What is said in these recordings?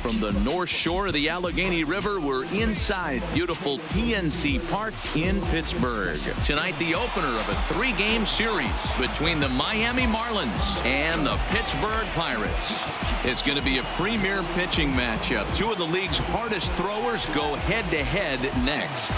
from the North Shore of the Allegheny River. We're inside beautiful PNC Park in Pittsburgh. Tonight, the opener of a 3-game series between the Miami Marlins and the Pittsburgh Pirates. It's going to be a premier pitching matchup. Two of the league's hardest throwers go head-to-head next.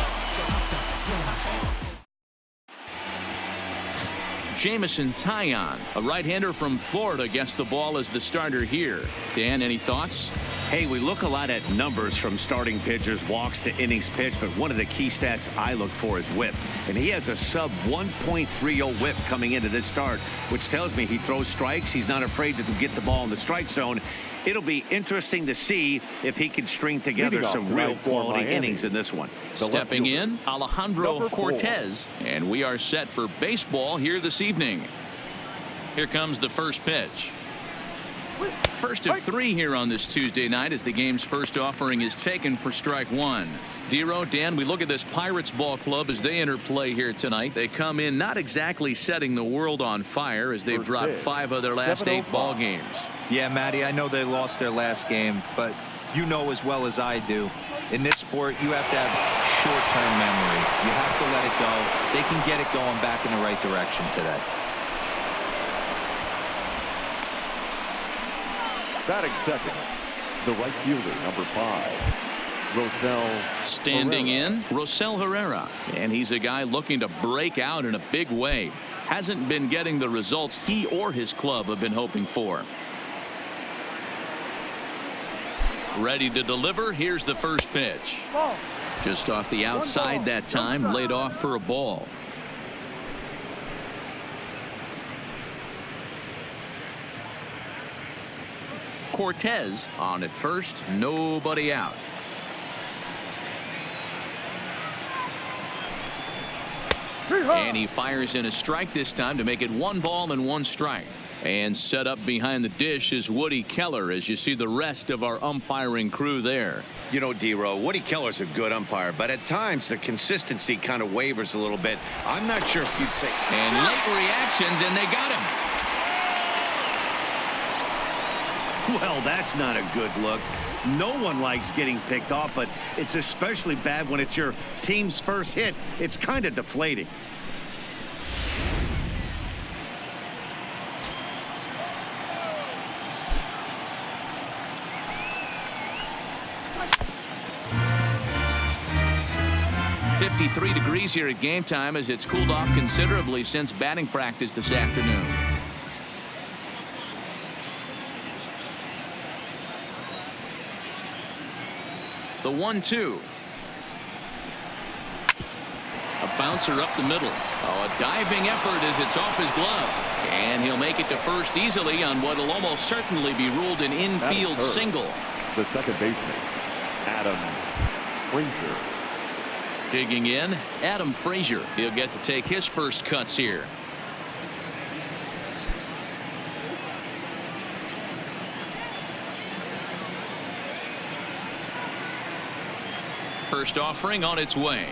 Jamison Taillon, a right-hander from Florida, gets the ball as the starter here. Dan, any thoughts? Hey, we look a lot at numbers from starting pitchers, walks to innings pitched, but one of the key stats I look for is whip. And he has a sub 1.30 whip coming into this start, which tells me he throws strikes. He's not afraid to get the ball in the strike zone. It'll be interesting to see if he can string together some real quality innings in this one. Stepping in, Alejandro Cortez, and we are set for baseball here this evening. Here comes the first pitch. First of 3 here on this Tuesday night as the game's first offering is taken for strike 1. Dero, Dan, we look at this Pirates ball club as they enter play here tonight. They come in not exactly setting the world on fire as they've dropped 5 of their last 8 ball games. Yeah, Matty, I know they lost their last game, but you know as well as I do, in this sport, you have to have short-term memory. You have to let it go. They can get it going back in the right direction today. Batting second, the right fielder, number 5, Rosell. Standing in, Rosell Herrera. And he's a guy looking to break out in a big way. Hasn't been getting the results he or his club have been hoping for. Ready to deliver. Here's the first pitch. Just off the outside that time, laid off for a ball. Cortez on at first, nobody out. And he fires in a strike this time to make it 1 ball and 1 strike. And set up behind the dish is Woody Keller as you see the rest of our umpiring crew there. You know, Dero, Woody Keller's a good umpire, but at times the consistency kind of wavers a little bit. I'm not sure if you'd say. And late reactions, and they got him. Well, that's not a good look. No one likes getting picked off, but it's especially bad when it's your team's first hit. It's kind of deflating. .53 degrees here at game time as it's cooled off considerably since batting practice this afternoon. The 1-2. A bouncer up the middle. Oh, a diving effort as it's off his glove. And he'll make it to first easily on what will almost certainly be ruled an infield single. The second baseman, Adam Frazier. Digging in, Adam Frazier. He'll get to take his first cuts here. First offering on its way.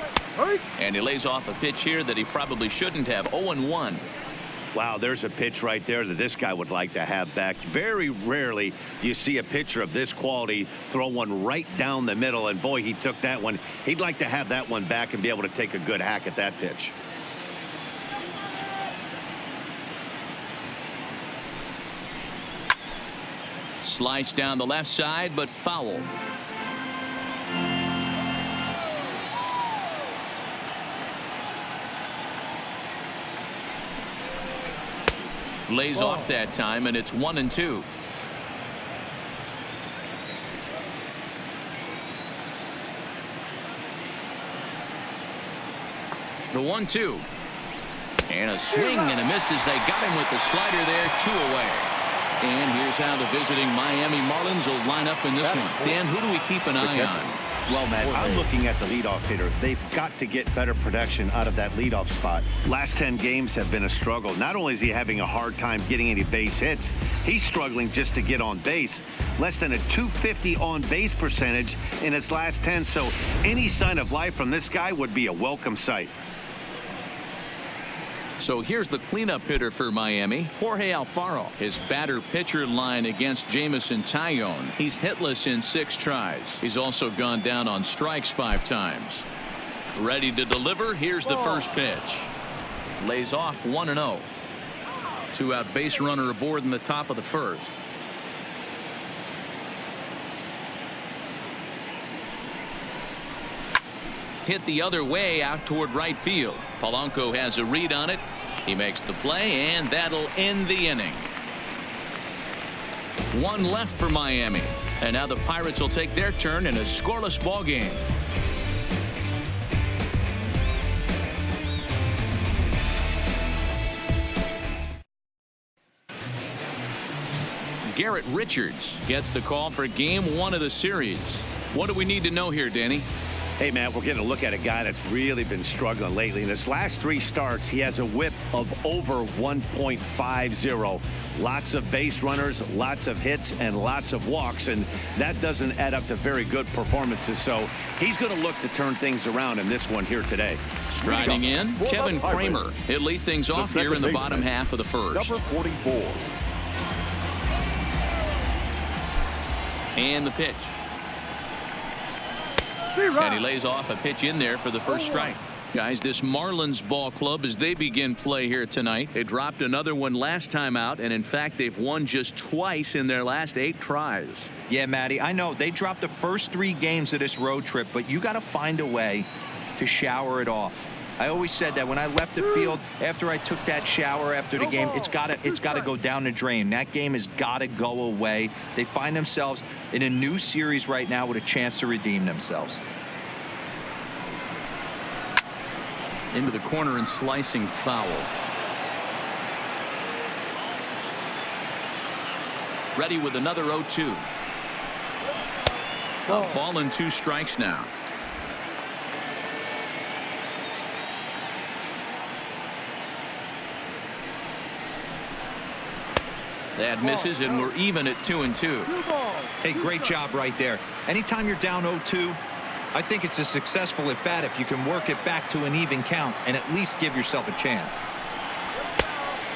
And he lays off a pitch here that he probably shouldn't have. 0-1. Wow, there's a pitch right there that this guy would like to have back. Very rarely do you see a pitcher of this quality throw one right down the middle, and boy, he took that one. He'd like to have that one back and be able to take a good hack at that pitch. Slice down the left side, but foul. Lays off that time, and it's 1-2. The 1-2. And a swing and a miss as they got him with the slider there. 2 away. And here's how the visiting Miami Marlins will line up in this one. Dan, who do we keep an eye on? Well, Matt, I'm looking at the leadoff hitter. They've got to get better production out of that leadoff spot. Last 10 games have been a struggle. Not only is he having a hard time getting any base hits, he's struggling just to get on base. Less than a .250 on base percentage in his last 10. So any sign of life from this guy would be a welcome sight. So here's the cleanup hitter for Miami, Jorge Alfaro. His batter-pitcher line against Jameson Taillon. He's hitless in 6 tries. He's also gone down on strikes 5 times. Ready to deliver. Here's the first pitch. Lays off 1-0. 2-out base runner aboard in the top of the first. Hit the other way out toward right field. Polanco has a read on it. He makes the play, and that'll end the inning. 1 left for Miami, and now the Pirates will take their turn in a scoreless ball game. Garrett Richards gets the call for game 1 of the series. What do we need to know here, Danny? Hey, Matt, we're getting a look at a guy that's really been struggling lately. In his last 3 starts, he has a whip of over 1.50. Lots of base runners, lots of hits, and lots of walks, and that doesn't add up to very good performances. So he's going to look to turn things around in this one here today. Striding in, Kevin Kramer. He'll lead things off here in the bottom half of the first. Number 44. And the pitch. And he lays off a pitch in there for the first strike. Guys, this Marlins ball club, as they begin play here tonight, they dropped another one last time out, and in fact they've won just twice in their last 8 tries. Yeah, Matty, I know they dropped the first 3 games of this road trip, but you got to find a way to shower it off. I always said that when I left the field after I took that shower after the game, it's got to go down the drain. That game has got to go away. They find themselves in a new series right now with a chance to redeem themselves. Into the corner and slicing foul. Ready with another 0-2. A ball and 2 strikes now. That misses, and we're even at 2-2. Hey, great job right there. Anytime you're down 0-2, I think it's a successful at bat if you can work it back to an even count and at least give yourself a chance.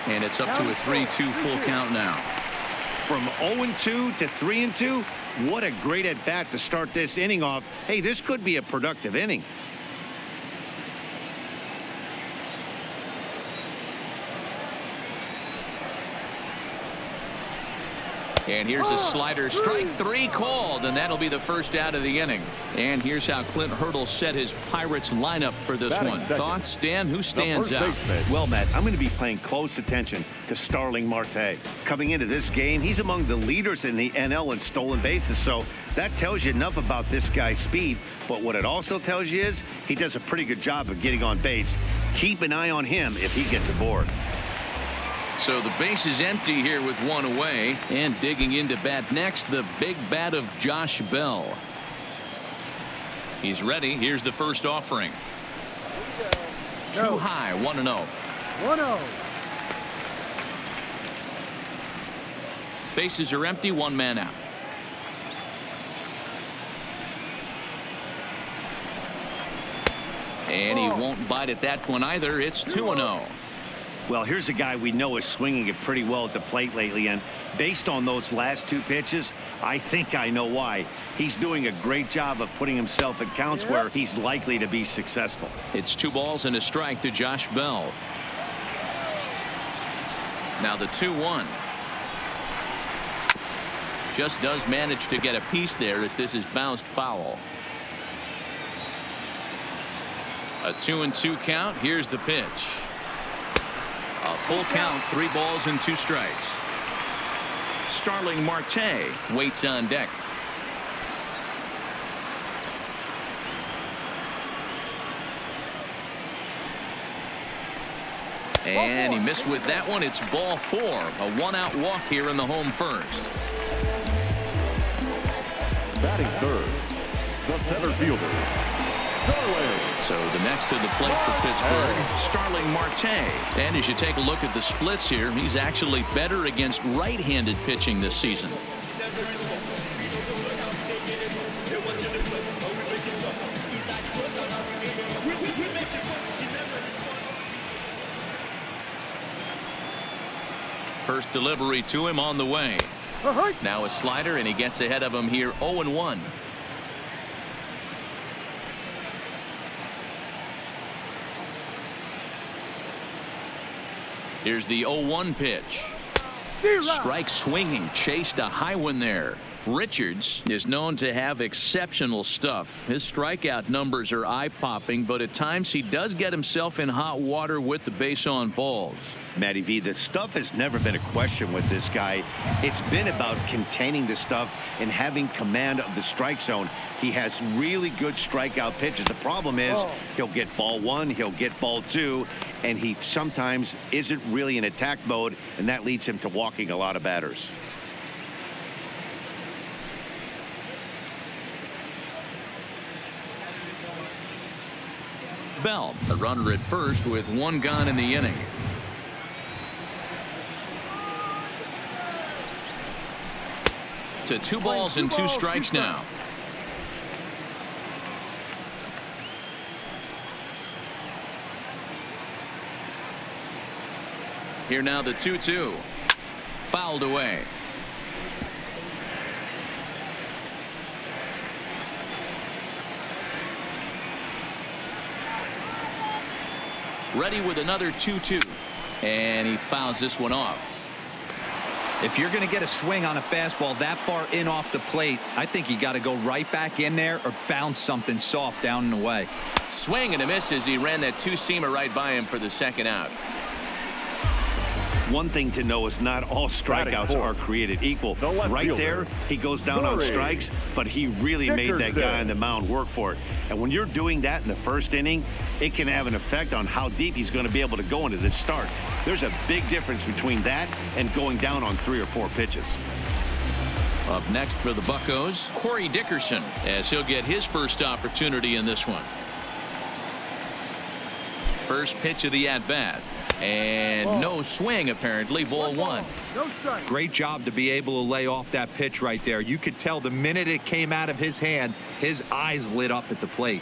And it's up to a 3-2 full count now. From 0-2 to 3-2, what a great at bat to start this inning off. Hey, this could be a productive inning. And here's a slider, strike 3 called, and that'll be the first out of the inning. And here's how Clint Hurdle set his Pirates lineup for this one. Thoughts, Dan? Who stands out? Well, Matt, I'm going to be paying close attention to Starling Marte. Coming into this game, he's among the leaders in the NL in stolen bases, so that tells you enough about this guy's speed. But what it also tells you is he does a pretty good job of getting on base. Keep an eye on him if he gets aboard. So the base is empty here with 1 away, and digging into bat next, the big bat of Josh Bell. He's ready. Here's the first offering. Too high, 1-0. 1-0. Bases are empty, 1 man out. And he won't bite at that one either. It's 2-0. Well, here's a guy we know is swinging it pretty well at the plate lately, and based on those last 2 pitches, I think I know why. He's doing a great job of putting himself in counts where he's likely to be successful. It's 2 balls and a strike to Josh Bell. Now the 2-1. Just does manage to get a piece there as this is bounced foul. A 2-2 count. Here's the pitch. A full count, 3 balls and 2 strikes. Starling Marte waits on deck. And he missed with that one. It's ball 4. A 1-out walk here in the home first. Batting third, the center fielder, Starling. So the next to the plate for Pittsburgh, Starling Marte. And as you take a look at the splits here, he's actually better against right-handed pitching this season. First delivery to him on the way. Now a slider, and he gets ahead of him here 0-1. Here's the 0-1 pitch. Strike swinging, chased a high one there. Richards is known to have exceptional stuff. His strikeout numbers are eye-popping, but at times he does get himself in hot water with the base on balls. Matty V, the stuff has never been a question with this guy. It's been about containing the stuff and having command of the strike zone. He has really good strikeout pitches. The problem is he'll get ball one, he'll get ball two, and he sometimes isn't really in attack mode, and that leads him to walking a lot of batters. Bell, a runner at first with one gone in the inning. To 2 balls and 2 strikes now. Here now the 2-2. Fouled away. Ready with another 2-2. And he fouls this one off. If you're going to get a swing on a fastball that far in off the plate, I think you got to go right back in there or bounce something soft down and away. Swing and a miss as he ran that 2-seamer right by him for the second out. One thing to know is not all strikeouts are created equal. Right there, he goes down on strikes, but he really made that guy on the mound work for it. And when you're doing that in the first inning, it can have an effect on how deep he's going to be able to go into this start. There's a big difference between that and going down on 3 or 4 pitches. Up next for the Buccos, Corey Dickerson, as he'll get his first opportunity in this one. First pitch of the at-bat. And no swing, apparently. Ball 1. Great job to be able to lay off that pitch right there. You could tell the minute it came out of his hand, his eyes lit up at the plate.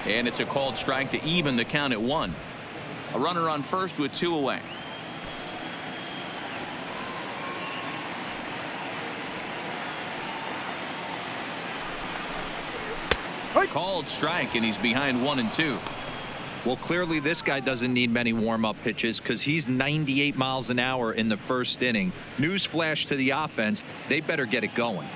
And it's a called strike to even the count at 1. A runner on first with 2 away. Called strike, and he's behind 1-2. Well, clearly this guy doesn't need many warm-up pitches because he's 98 miles an hour in the first inning. Newsflash to the offense, they better get it going.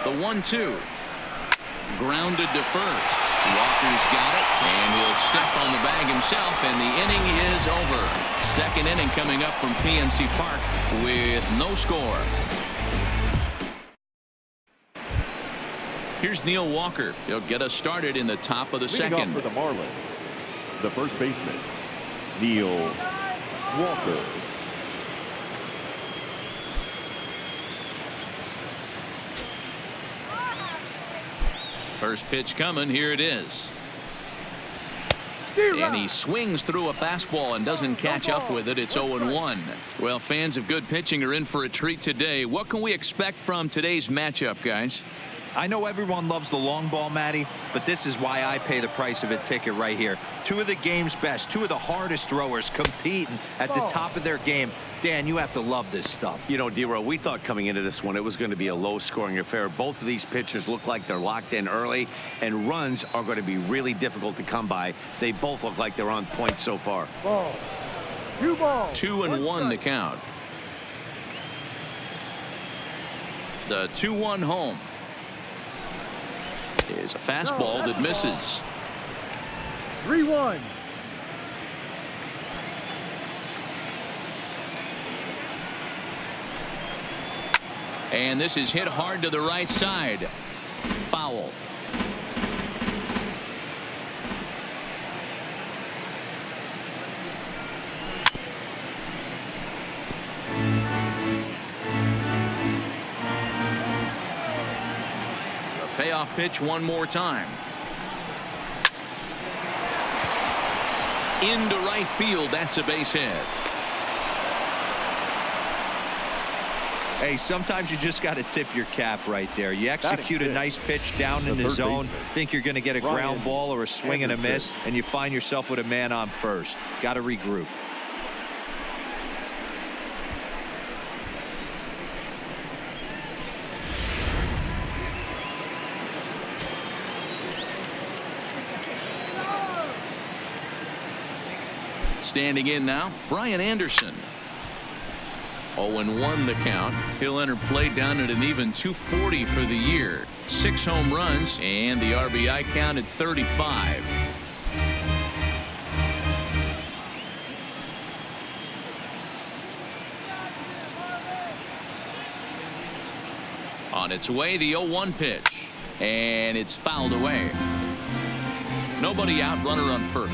The 1-2. Grounded to first. Walker's got it, and he'll step on the bag himself, and the inning is over. Second inning coming up from PNC Park with no score. Here's Neil Walker. He'll get us started in the top of the second. For the Marlins, the first baseman, Neil Walker. First pitch coming. Here it is. And he swings through a fastball and doesn't catch up with it. It's 0-1. Well, fans of good pitching are in for a treat today. What can we expect from today's matchup, guys? I know everyone loves the long ball, Matty, but this is why I pay the price of a ticket right here. 2 of the game's best, 2 of the hardest throwers competing at the top of their game. Dan, you have to love this stuff. You know, D-Row, we thought coming into this one it was going to be a low-scoring affair. Both of these pitchers look like they're locked in early, and runs are going to be really difficult to come by. They both look like they're on point so far. 2 balls. 2-1 to count. The 2-1 home is a fastball that misses. 3-1. And this is hit hard to the right side. Foul. The payoff pitch one more time. Into right field. That's a base hit. Hey, sometimes you just got to tip your cap right there. You execute a nice pitch down in the zone, think you're going to get a ground ball or a swing and a miss, and you find yourself with a man on first. Got to regroup. Standing in now, Brian Anderson. 0-1 the count. He'll enter play down at an even 240 for the year. 6 home runs and the RBI count at 35. On its way, the 0-1 pitch, and it's fouled away. Nobody out, runner on first.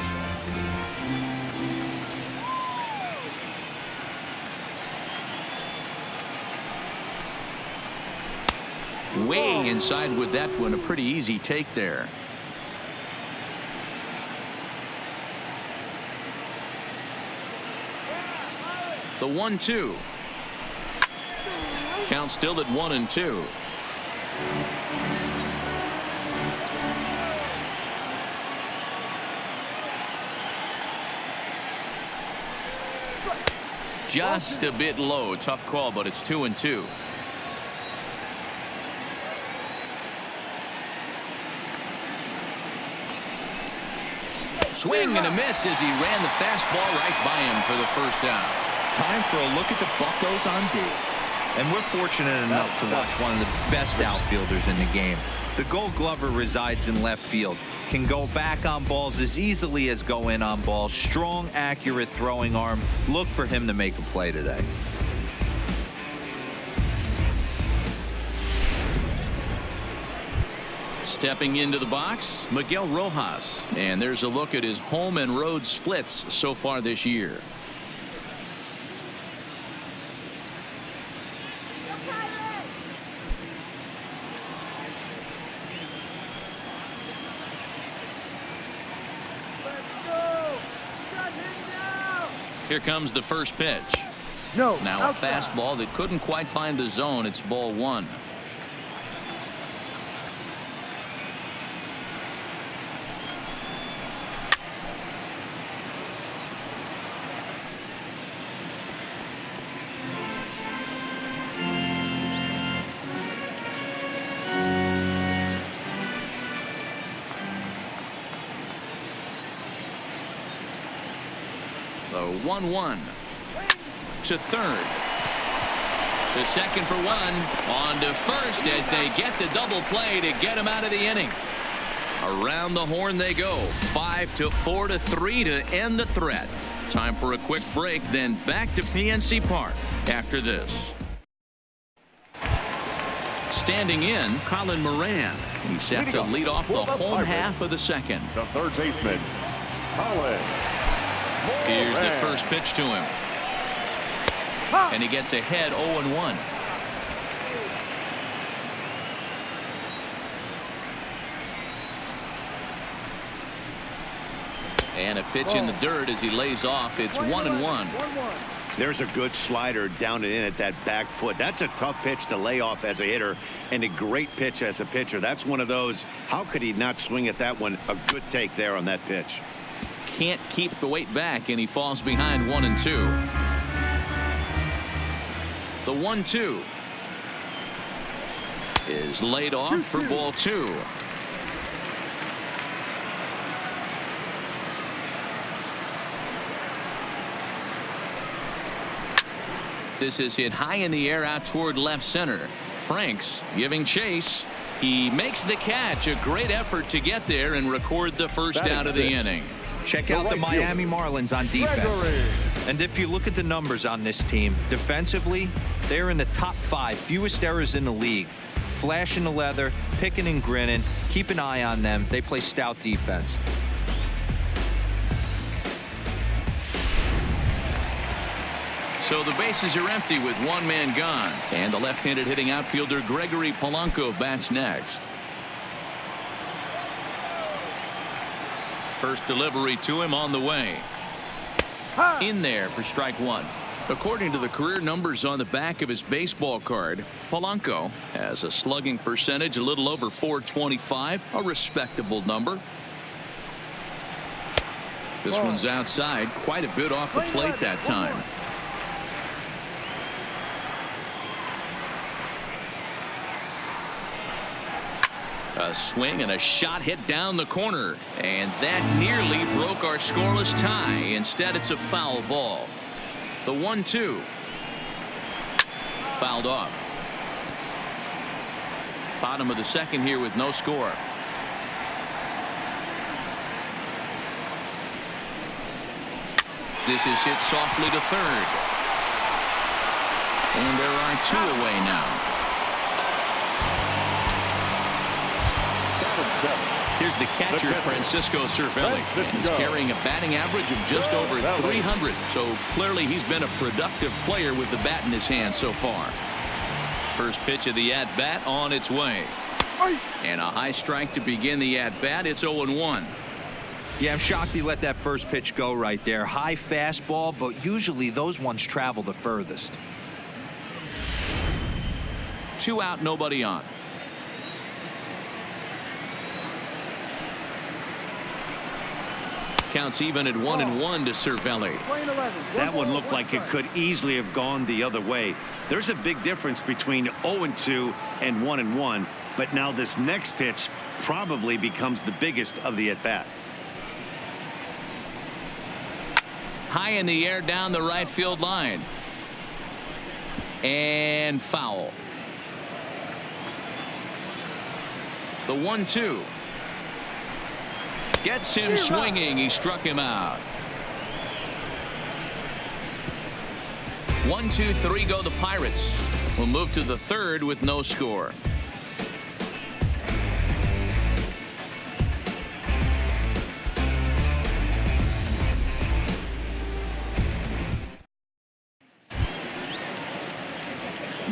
Way inside with that one. A pretty easy take there. The 1-2. Count still at 1-2. Just a bit low. Tough call, but it's 2-2. Swing and a miss as he ran the fastball right by him for the first down. Time for a look at the Buccos on D. And we're fortunate enough to watch one of the best outfielders in the game. The Gold Glover resides in left field. Can go back on balls as easily as go in on balls. Strong, accurate throwing arm. Look for him to make a play today. Stepping into the box, Miguel Rojas. And there's a look at his home and road splits so far this year. Here comes the first pitch. Now a fastball that couldn't quite find the zone. It's ball 1. The 1-1 to third. To second for 1. On to first as they get the double play to get him out of the inning. Around the horn they go. 5-4 to 3 to end the threat. Time for a quick break, then back to PNC Park after this. Standing in, Colin Moran. He's set to lead off the home half of the second. The third baseman, Colin. Here's the first pitch to him. And he gets ahead 0-1. And a pitch in the dirt as he lays off. It's 1-1. There's a good slider down and in at that back foot. That's a tough pitch to lay off as a hitter, and a great pitch as a pitcher. That's one of those. How could he not swing at that one? A good take there on that pitch. Can't keep the weight back, and he falls behind 1-2. The 1-2 is laid off for ball 2. This is hit high in the air out toward left center. Franks giving chase. He makes the catch. A great effort to get there and record the first out of the inning. Check out the Miami Marlins on defense. And if you look at the numbers on this team, defensively, they're in the top 5 fewest errors in the league. Flashing the leather, picking and grinning. Keep an eye on them. They play stout defense. So the bases are empty with one man gone. And the left-handed hitting outfielder Gregory Polanco bats next. First delivery to him on the way. In there for strike 1. According to the career numbers on the back of his baseball card, Polanco has a slugging percentage a little over .425, a respectable number. This one's outside, quite a bit off the plate that time. A swing and a shot hit down the corner, and that nearly broke our scoreless tie. Instead, it's a foul ball. The 1-2 fouled off. Bottom of the second here with no score. This is hit softly to third, and there are 2 away now. Here's the catcher, Francisco Cervelli, and he's carrying a batting average of just over 300. So clearly he's been a productive player with the bat in his hand so far. First pitch of the at-bat on its way. And a high strike to begin the at-bat. It's 0-1. Yeah, I'm shocked he let that first pitch go right there. High fastball, but usually those ones travel the furthest. 2 out, nobody on. Counts even at 1-1 to Cervelli. That one looked like it could easily have gone the other way. There's a big difference between 0-2 and 1-1, but now this next pitch probably becomes the biggest of the at-bat. High in the air down the right field line. And foul. The 1-2. Gets him swinging. He struck him out. 1, 2, 3 go the Pirates. We'll move to the third with no score.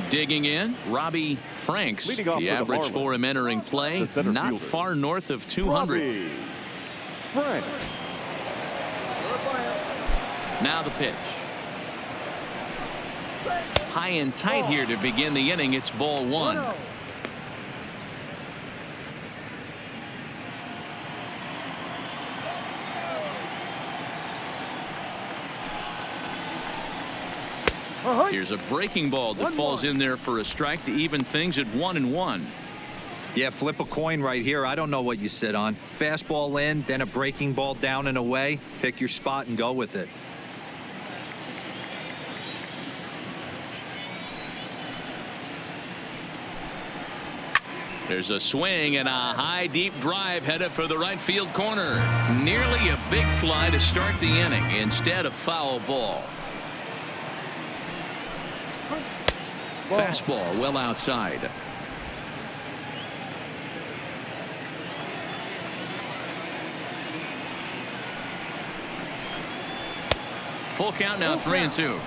Digging in, Robbie Franks. The average for him entering play, not far north of 200. Franks. Now the pitch. High and tight here to begin the inning. It's ball 1. Here's a breaking ball that falls in there for a strike to even things at 1-1. Yeah, flip a coin right here. I don't know what you sit on. Fastball in, then a breaking ball down and away. Pick your spot and go with it. There's a swing and a high deep drive headed for the right field corner. Nearly a big fly to start the inning. Instead, a foul ball. Fastball well outside. Full count now, 3-2.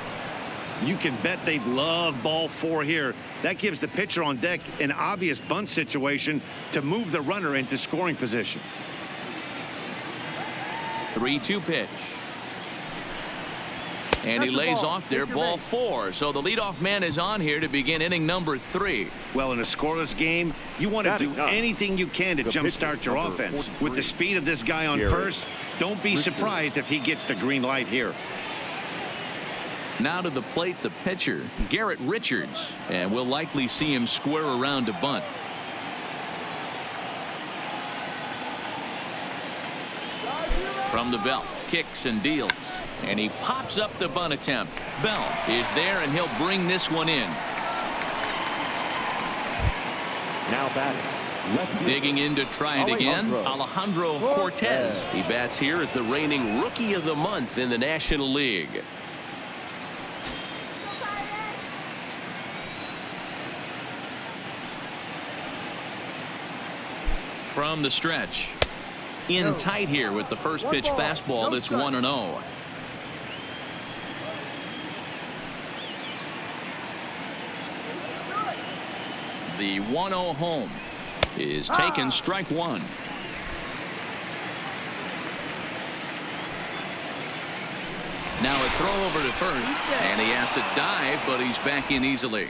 You can bet they'd love ball 4 here. That gives the pitcher on deck an obvious bunt situation to move the runner into scoring position. 3-2 pitch. And he lays off there, ball 4. So the leadoff man is on here to begin inning number 3. Well, in a scoreless game, you want to do anything you can to jumpstart your offense. With the speed of this guy on first, don't be surprised if he gets the green light here. Now to the plate, the pitcher, Garrett Richards, and we'll likely see him square around to bunt. From the belt, kicks and deals, and he pops up the bunt attempt. Bell is there, and he'll bring this one in. Now batting. Digging in to try it again, Alejandro Cortez. He bats here as the reigning Rookie of the Month in the National League. From the stretch. In tight here with the first pitch fastball that's 1-0. The 1-0 home is taken, strike 1. Now a throw over to first, and he has to dive, but he's back in easily.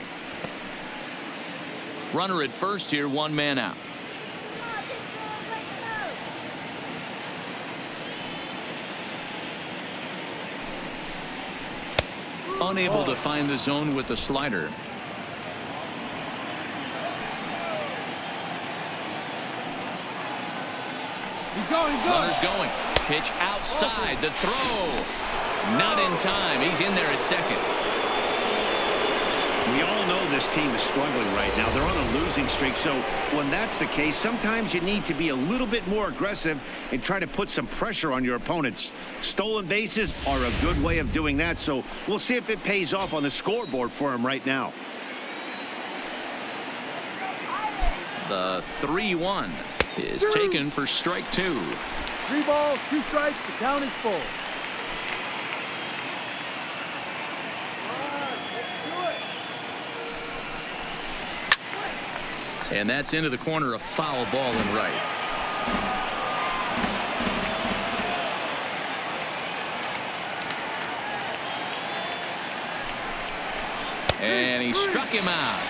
Runner at first here, one man out. Unable to find the zone with the slider. He's going. Runner's going. Pitch outside. The throw. Not in time. He's in there at second. We all know this team is struggling right now. They're on a losing streak, so when that's the case, sometimes you need to be a little bit more aggressive and try to put some pressure on your opponents. Stolen bases are a good way of doing that, so we'll see if it pays off on the scoreboard for him right now. The 3-1 is taken for strike 2. 3 balls, 2 strikes. The count is full. And that's into the corner, a foul ball and right. And he struck him out.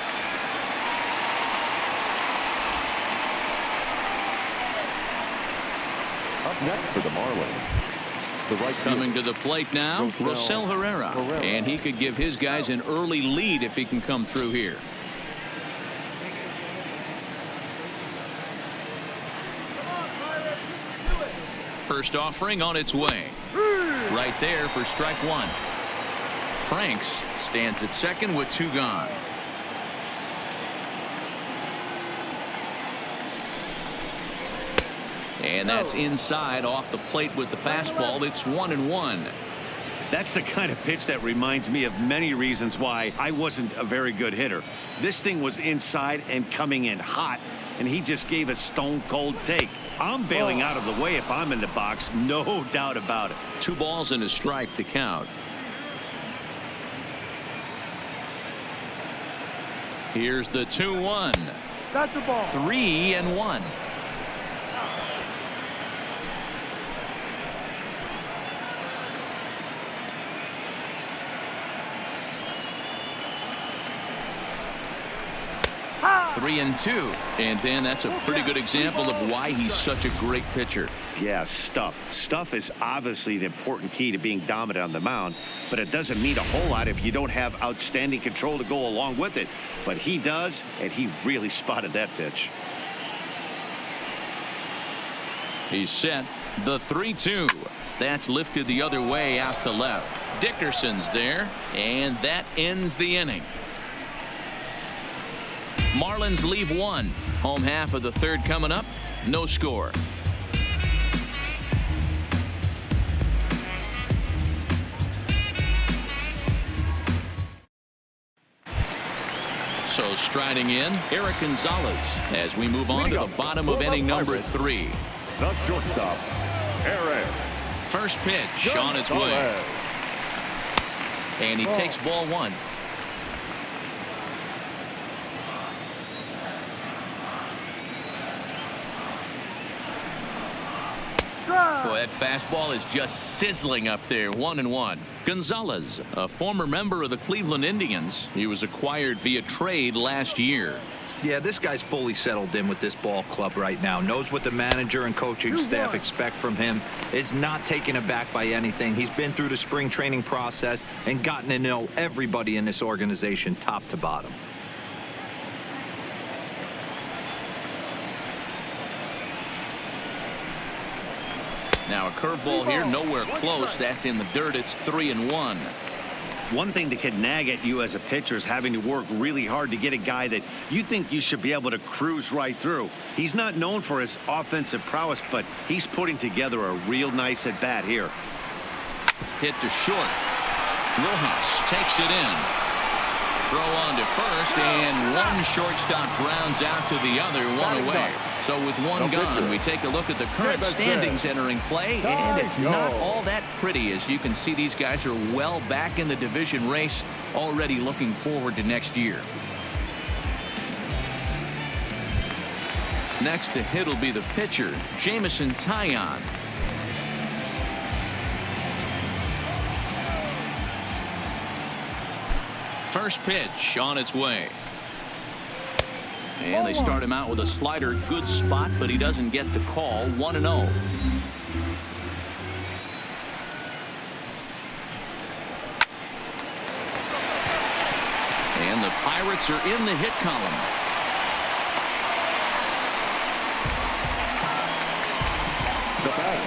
Up next for the Marlins, the right Coming to the plate now, Rosell Herrera. And he could give his guys an early lead if he can come through here. First offering on its way. Right there for strike 1. Franks stands at second with 2 gone. And that's inside off the plate with the fastball. It's 1-1. That's the kind of pitch that reminds me of many reasons why I wasn't a very good hitter. This thing was inside and coming in hot, and he just gave a stone cold take. I'm bailing out of the way if I'm in the box, no doubt about it. 2 balls and a strike to count. Here's the 2-1. That's the ball. 3-1. Ha! 3-2. And then that's a pretty good example of why he's such a great pitcher. Yeah, stuff. Stuff is obviously the important key to being dominant on the mound, but it doesn't mean a whole lot if you don't have outstanding control to go along with it. But he does, and he really spotted that pitch. He's set. The 3-2. That's lifted the other way out to left. Dickerson's there, and that ends the inning. Marlins leave 1. Home half of the 3rd coming up. No score. So striding in, Eric Gonzalez as we move on to the bottom of inning number 3. The shortstop, Eric. First pitch on its way. And he takes ball 1. Boy, that fastball is just sizzling up there. 1-1. Gonzalez, a former member of the Cleveland Indians. He was acquired via trade last year. Yeah, this guy's fully settled in with this ball club right now. Knows what the manager and coaching staff expect from him. Is not taken aback by anything. He's been through the spring training process and gotten to know everybody in this organization top to bottom. Now a curveball here, nowhere close. That's in the dirt. It's 3-1. One thing that can nag at you as a pitcher is having to work really hard to get a guy that you think you should be able to cruise right through. He's not known for his offensive prowess, but he's putting together a real nice at bat here. Hit to short. Rojas takes it in. Throw on to first, and one shortstop grounds out to the other, 1 away. So with 1 gone, we take a look at the current standings entering play, and it's not all that pretty. As you can see, these guys are well back in the division race, already looking forward to next year. Next to hit will be the pitcher, Jameson Taillon. First pitch on its way. And they start him out with a slider. Good spot, but he doesn't get the call. 1-0. And the Pirates are in the hit column. The batter,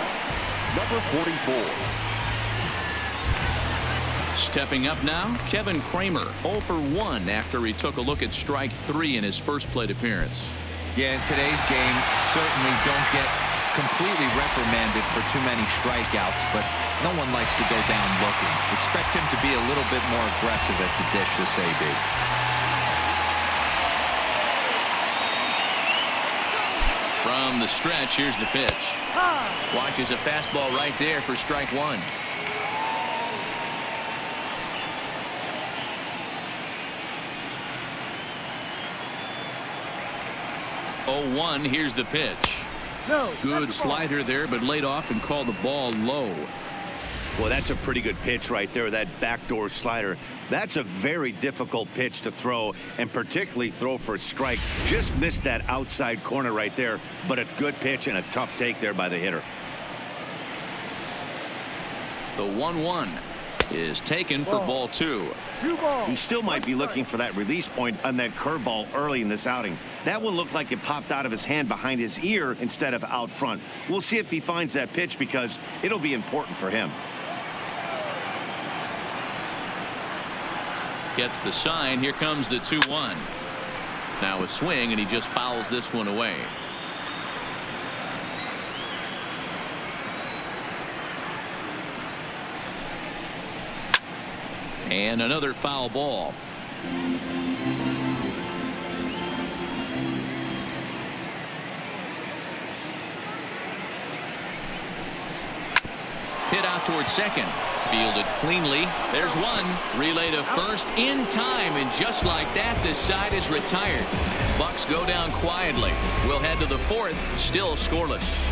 number 44. Stepping up now, Kevin Kramer, 0 for 1 after he took a look at strike 3 in his first plate appearance. Yeah, in today's game, certainly don't get completely reprimanded for too many strikeouts, but no one likes to go down looking. Expect him to be a little bit more aggressive at the dish this AB. From the stretch, here's the pitch. Watches a fastball right there for strike 1. 0-1. Here's the pitch. Good slider there, but laid off and called the ball low. Well, that's a pretty good pitch right there, that backdoor slider. That's a very difficult pitch to throw, and particularly throw for a strike. Just missed that outside corner right there, but a good pitch and a tough take there by the hitter. The 1-1 is taken for ball 2. He still might be looking for that release point on that curveball early in this outing. That one looked like it popped out of his hand behind his ear instead of out front. We'll see if he finds that pitch because it'll be important for him. Gets the sign. Here comes the 2-1. Now a swing, and he just fouls this one away. And another foul ball. Hit out towards second. Fielded cleanly. There's one. Relay to first in time, and just like that, this side is retired. Bucks go down quietly. We'll head to the 4th, still scoreless.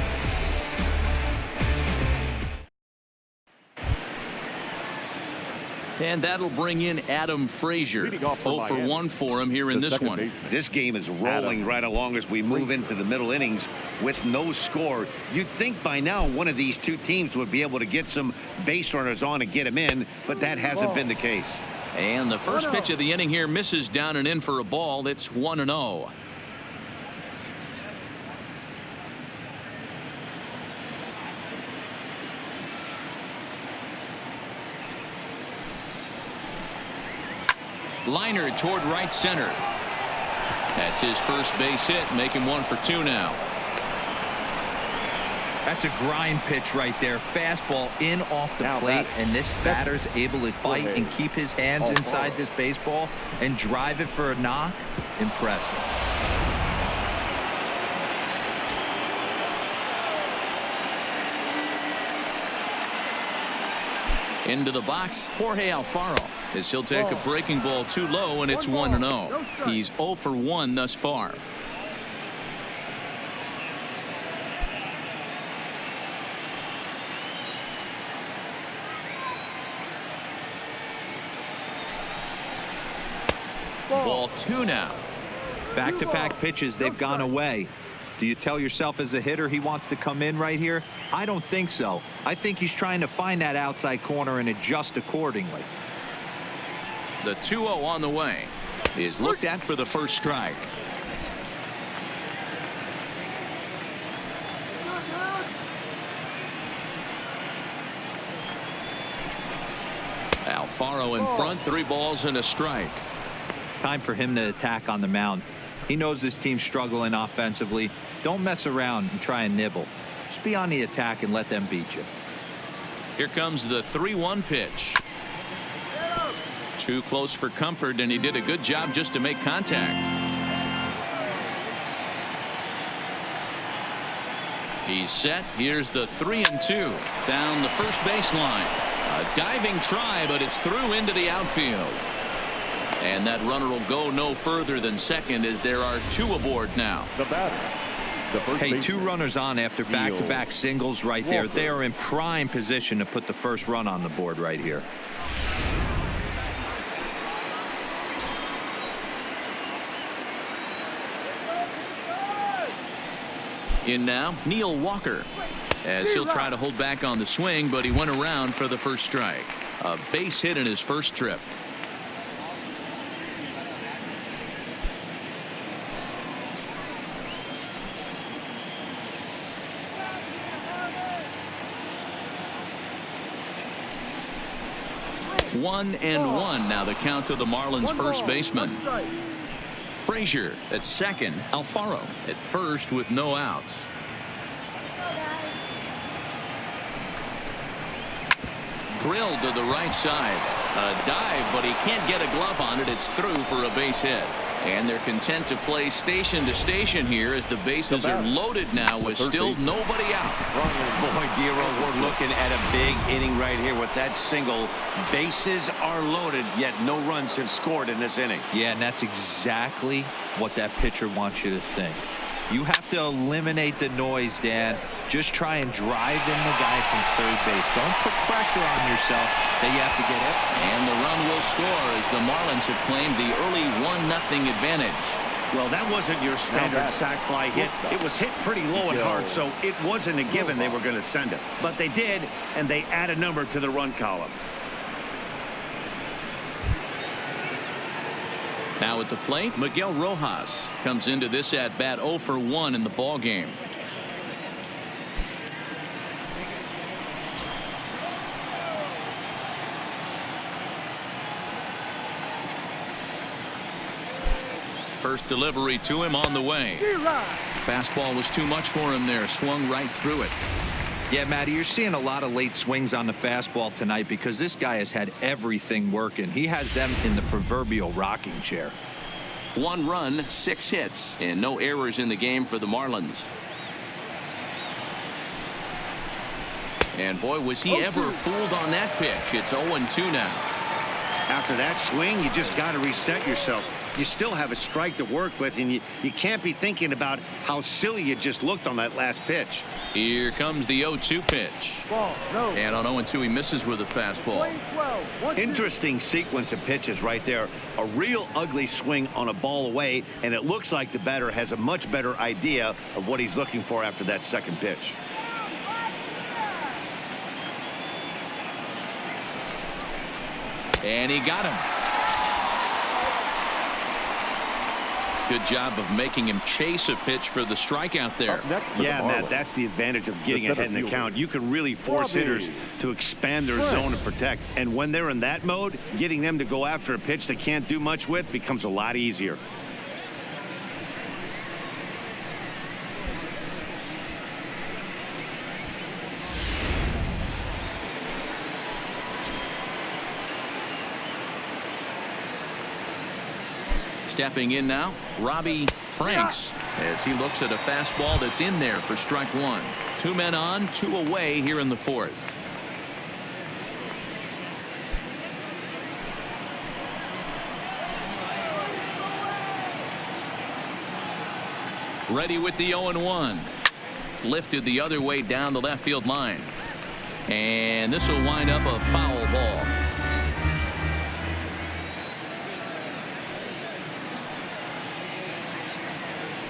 And that'll bring in Adam Frazier. 0 for 1 for him here in this one. Baseman. This game is rolling right along as we move into the middle innings with no score. You'd think by now one of these two teams would be able to get some base runners on and get them in, but that hasn't been the case. And the first pitch of the inning here misses down and in for a ball. It's 1-0. Liner toward right center. That's his first base hit, making 1 for 2 now. That's a grind pitch right there. Fastball in off the plate, and this batter's able to fight and keep his hands inside this baseball and drive it for a knock. Impressive. Into the box, Jorge Alfaro, as he'll take a breaking ball too low, and it's 1-0. He's 0 for 1 thus far. Ball 2 now. Back-to-back pitches, they've gone away. Do you tell yourself as a hitter he wants to come in right here? I don't think so. I think he's trying to find that outside corner and adjust accordingly. The 2-0 on the way is looked at for the first strike. Alfaro in front, 3 balls and a strike. Time for him to attack on the mound. He knows this team's struggling offensively. Don't mess around and try and nibble. Just be on the attack and let them beat you. Here comes the 3-1 pitch. Too close for comfort, and he did a good job just to make contact. He's set. Here's the 3-2 down the first baseline. A diving try, but it's through into the outfield. And that runner will go no further than second, as there are 2 aboard now. The batter. Hey, 2 runners on after back-to-back singles right there. They are in prime position to put the first run on the board right here. In now, Neil Walker. As he'll try to hold back on the swing, but he went around for the first strike. A base hit in his first trip. One and one now the count to the Marlins first baseman. Frazier at second. Alfaro at first with no outs. Drilled to the right side. A dive, but he can't get a glove on it. It's through for a base hit. And they're content to play station to station here as the bases are loaded now with still nobody out. Boy, Giro, we're looking at a big inning right here with that single. Bases are loaded, yet no runs have scored in this inning. Yeah, and that's exactly what that pitcher wants you to think. You have to eliminate the noise, Dan. Just try and drive in the guy from third base. Don't put pressure on yourself that you have to get it. And the run will score as the Marlins have claimed the early 1-0 advantage. Well, that wasn't your standard sac fly hit. It was hit pretty low and hard, so it wasn't a given they were going to send it. But they did, and they add a number to the run column. Now at the plate, Miguel Rojas comes into this at bat 0 for 1 in the ball game. First delivery to him on the way. Fastball was too much for him there. Swung right through it. Yeah, Matty, you're seeing a lot of late swings on the fastball tonight because this guy has had everything working. He has them in the proverbial rocking chair. 1 run, 6 hits, and no errors in the game for the Marlins. And boy, was he ever fooled on that pitch. It's 0-2 now. After that swing, you just got to reset yourself. You still have a strike to work with, and you can't be thinking about how silly you just looked on that last pitch. Here comes the 0-2 pitch. And on 0-2, he misses with a fastball. Interesting sequence of pitches right there. A real ugly swing on a ball away, and it looks like the batter has a much better idea of what he's looking for after that second pitch. And he got him. Good job of making him chase a pitch for the strikeout there. Yeah, Matt, that's the advantage of getting ahead in the count. You can really force hitters to expand their zone and protect. And when they're in that mode, getting them to go after a pitch they can't do much with becomes a lot easier. Stepping in now, Robbie Franks, as he looks at a fastball that's in there for strike 1. 2 men on, 2 away here in the 4th. Ready with the 0-1. Lifted the other way down the left field line. And this will wind up a foul ball.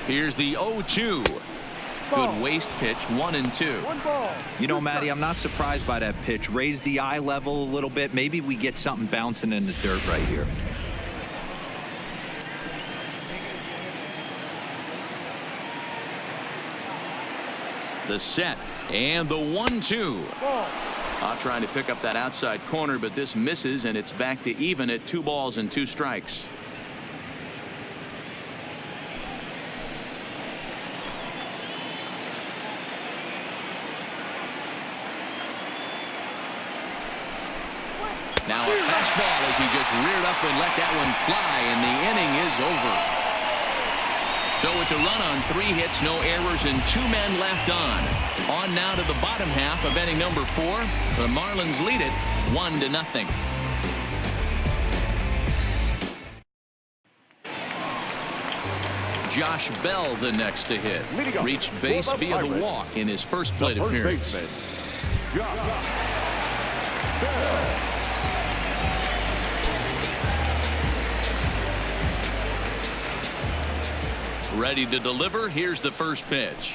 Here's the 0-2. Good waste pitch, 1-2. You know, Matty, I'm not surprised by that pitch. Raise the eye level a little bit. Maybe we get something bouncing in the dirt right here. The set and the 1-2. Trying to pick up that outside corner, but this misses, and it's back to even at 2 balls and 2 strikes. Now a fastball as he just reared up and let that one fly, and the inning is over. So it's a run on 3 hits, no errors, and 2 men left on. On now to the bottom half of inning number 4. The Marlins lead it 1-0. Josh Bell the next to hit. Reached base via the walk in his first plate appearance. Ready to deliver. Here's the first pitch.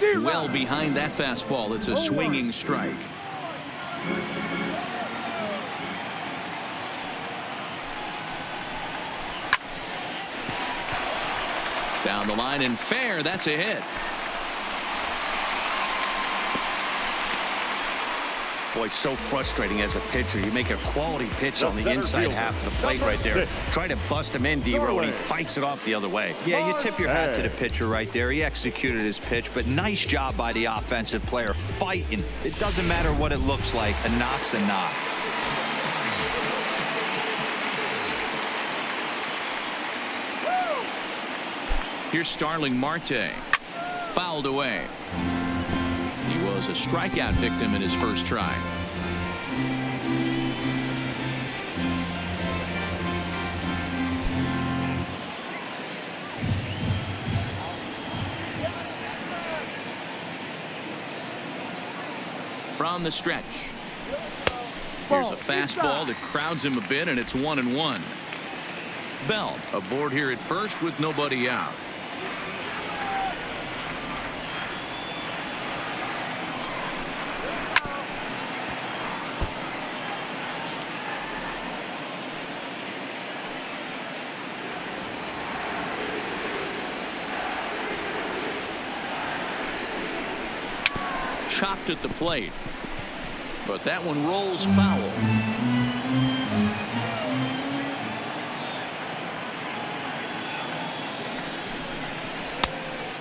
well behind that fastball. It's a swinging strike. Down the line and fair. That's a hit. Boy, so frustrating as a pitcher. You make a quality pitch on the inside half of the plate right there. Try to bust him in, D-Row, and he fights it off the other way. Yeah, you tip your hat to the pitcher right there. He executed his pitch, but nice job by the offensive player fighting. It doesn't matter what it looks like. A knock's a knock. Here's Starling Marte. Fouled away. He was a strikeout victim in his first try. From the stretch. Here's a fastball that crowds him a bit, and it's 1-1. Bell aboard here at first with nobody out. Chopped at the plate, but that one rolls foul.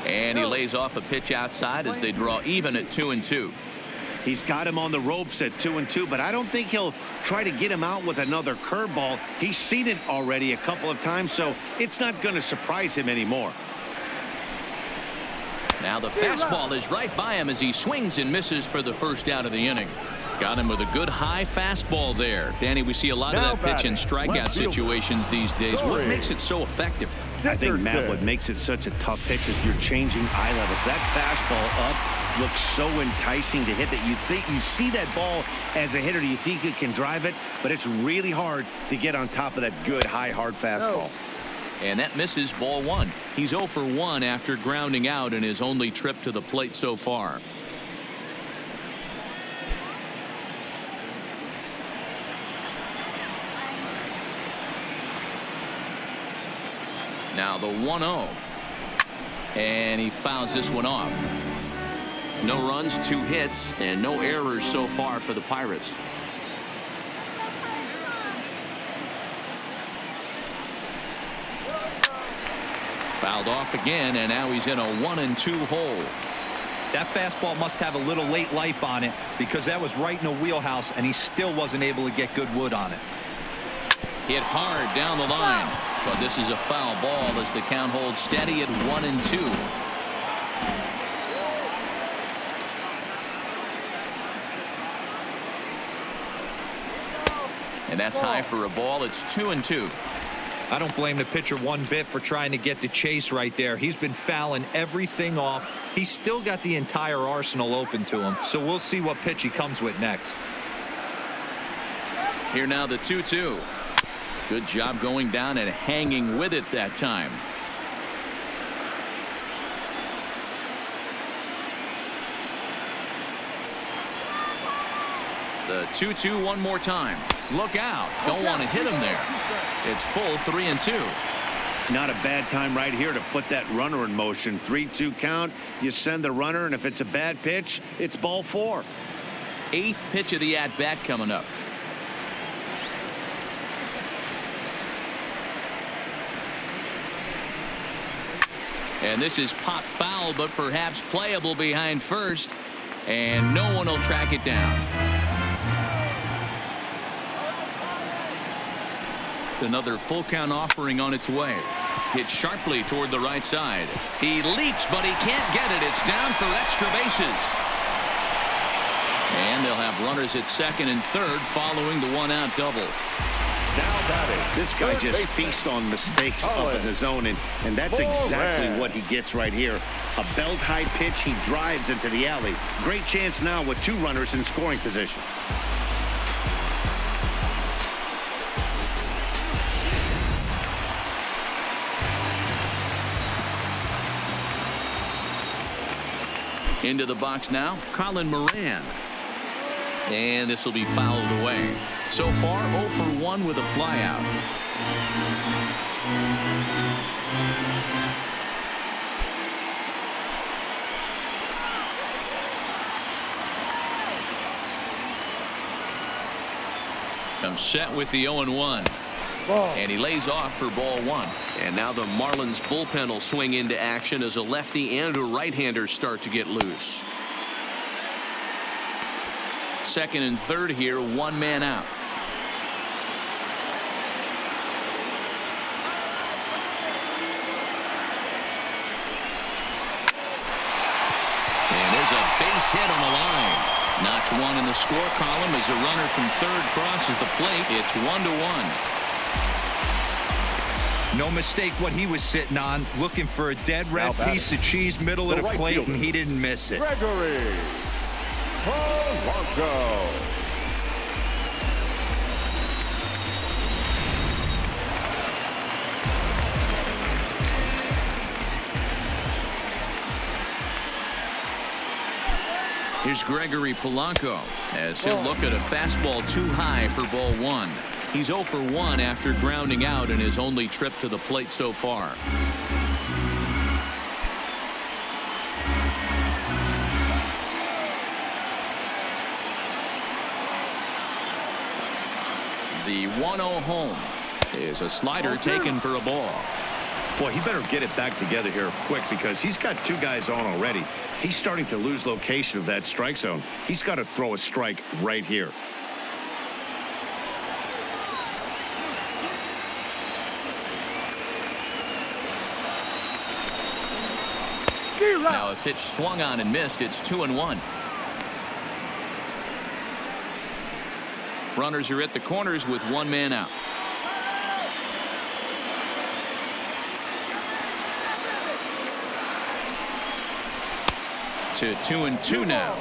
And he lays off a pitch outside as they draw even at 2-2. He's got him on the ropes at 2-2, but I don't think he'll try to get him out with another curveball. He's seen it already a couple of times, so it's not going to surprise him anymore. Now the fastball is right by him as he swings and misses for the first out of the inning. Got him with a good high fastball there. Danny, we see a lot of that pitch in strikeout situations these days. What makes it so effective? I think, Matt, what makes it such a tough pitch is you're changing eye levels. That fastball up looks so enticing to hit that you see that ball as a hitter. You think you can drive it, but it's really hard to get on top of that good high hard fastball. And that misses, ball one. He's 0 for 1 after grounding out in his only trip to the plate so far. Now the 1-0. And he fouls this one off. No runs, 2 hits, and no errors so far for the Pirates. Fouled off again, and now he's in a 1-2 hole. That fastball must have a little late life on it because that was right in the wheelhouse, and he still wasn't able to get good wood on it. Hit hard down the line, but this is a foul ball as the count holds steady at 1-2. And that's high for a ball. It's 2-2. I don't blame the pitcher one bit for trying to get the chase right there. He's been fouling everything off. He's still got the entire arsenal open to him, so we'll see what pitch he comes with next. Here now the 2-2. Good job going down and hanging with it that time. The 2-2 one more time. Look out. Don't want to hit him there. It's full 3-2. Not a bad time right here to put that runner in motion. 3-2 count. You send the runner, and if it's a bad pitch, it's ball 4. 8th pitch of the at-bat coming up. And this is pop foul, but perhaps playable behind first. And no one will track it down. Another full count offering on its way. Hit sharply toward the right side. He leaps, but he can't get it. It's down for extra bases. And they'll have runners at second and third following the 1-out double. Now batting. This guy just feasts on mistakes up in the zone, and that's exactly what he gets right here. A belt high pitch, he drives into the alley. Great chance now with 2 runners in scoring position. Into the box now, Colin Moran. And this will be fouled away. So far, 0 for 1 with a flyout. Comes set with the 0-1. And he lays off for ball 1. And now the Marlins bullpen will swing into action as a lefty and a right-hander start to get loose. Second and third here, 1 man out. And there's a base hit on the line. Notch 1 in the score column as a runner from third crosses the plate. It's 1-1. No mistake what he was sitting on, looking for a dead red piece of cheese middle of the plate, and he didn't miss it. Gregory Polanco. Here's Gregory Polanco as he'll look at a fastball too high for ball 1. He's 0 for 1 after grounding out in his only trip to the plate so far. The 1-0 home is a slider taken for a ball. Boy, he better get it back together here quick because he's got 2 guys on already. He's starting to lose location of that strike zone. He's got to throw a strike right here. Now a pitch swung on and missed. It's 2-1. Runners are at the corners with 1 man out. To 2-2 now.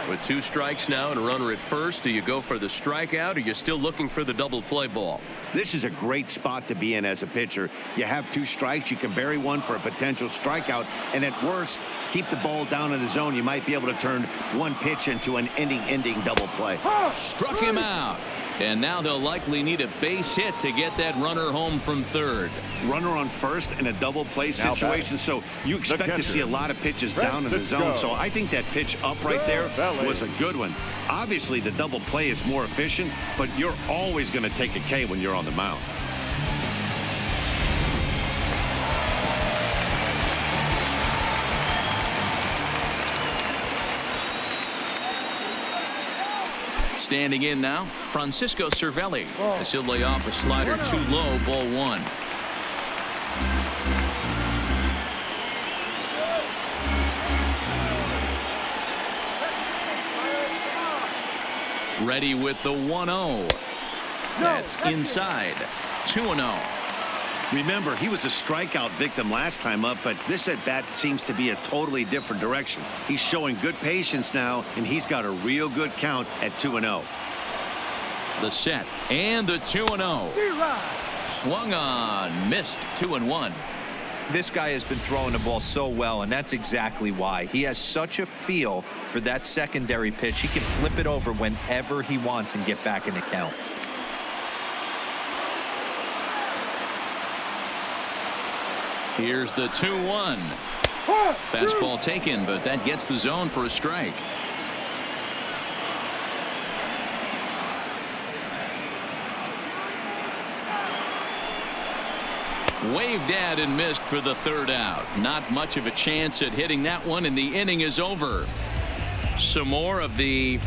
With 2 strikes now and a runner at first, do you go for the strikeout or you're still looking for the double play ball? This is a great spot to be in as a pitcher. You have 2 strikes. You can bury 1 for a potential strikeout. And at worst, keep the ball down in the zone. You might be able to turn 1 pitch into an inning-ending double play. Struck him out. And now they'll likely need a base hit to get that runner home from third. Runner on first in a double play situation, so you expect to see a lot of pitches down in the zone. So I think that pitch up right there was a good one. Obviously, the double play is more efficient, but you're always going to take a K when you're on the mound. Standing in now, Francisco Cervelli as he'll lay off a slider too low, ball 1. Ready with the 1-0. That's inside. 2-0. Remember, he was a strikeout victim last time up, but this at bat seems to be a totally different direction. He's showing good patience now, and he's got a real good count at 2-0. The set and the 2-0. Swung on, missed. 2-1. This guy has been throwing the ball so well, and that's exactly why. He has such a feel for that secondary pitch. He can flip it over whenever he wants and get back in the count. Here's the 2-1. Fastball taken, but that gets the zone for a strike. Waved at and missed for the third out. Not much of a chance at hitting that one, and the inning is over. Some more of the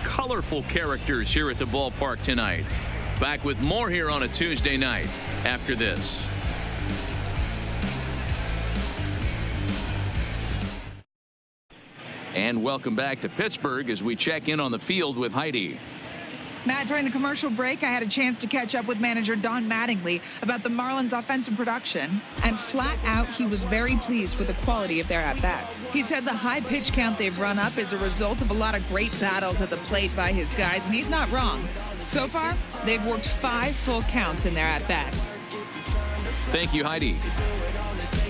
colorful characters here at the ballpark tonight. Back with more here on a Tuesday night after this. And welcome back to Pittsburgh as we check in on the field with Heidi. Matt, during the commercial break, I had a chance to catch up with manager Don Mattingly about the Marlins' offensive production. And flat out, he was very pleased with the quality of their at-bats. He said the high pitch count they've run up is a result of a lot of great battles at the plate by his guys, and he's not wrong. So far, they've worked 5 full counts in their at-bats. Thank you, Heidi.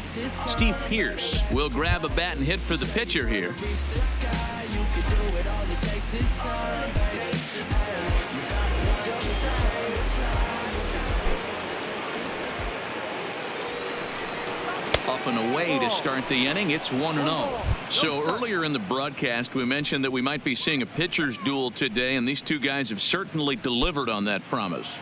Steve Pearce will grab a bat and hit for the pitcher here. Up and away to start the inning. It's 1-0. So earlier in the broadcast, we mentioned that we might be seeing a pitcher's duel today, and these two guys have certainly delivered on that promise.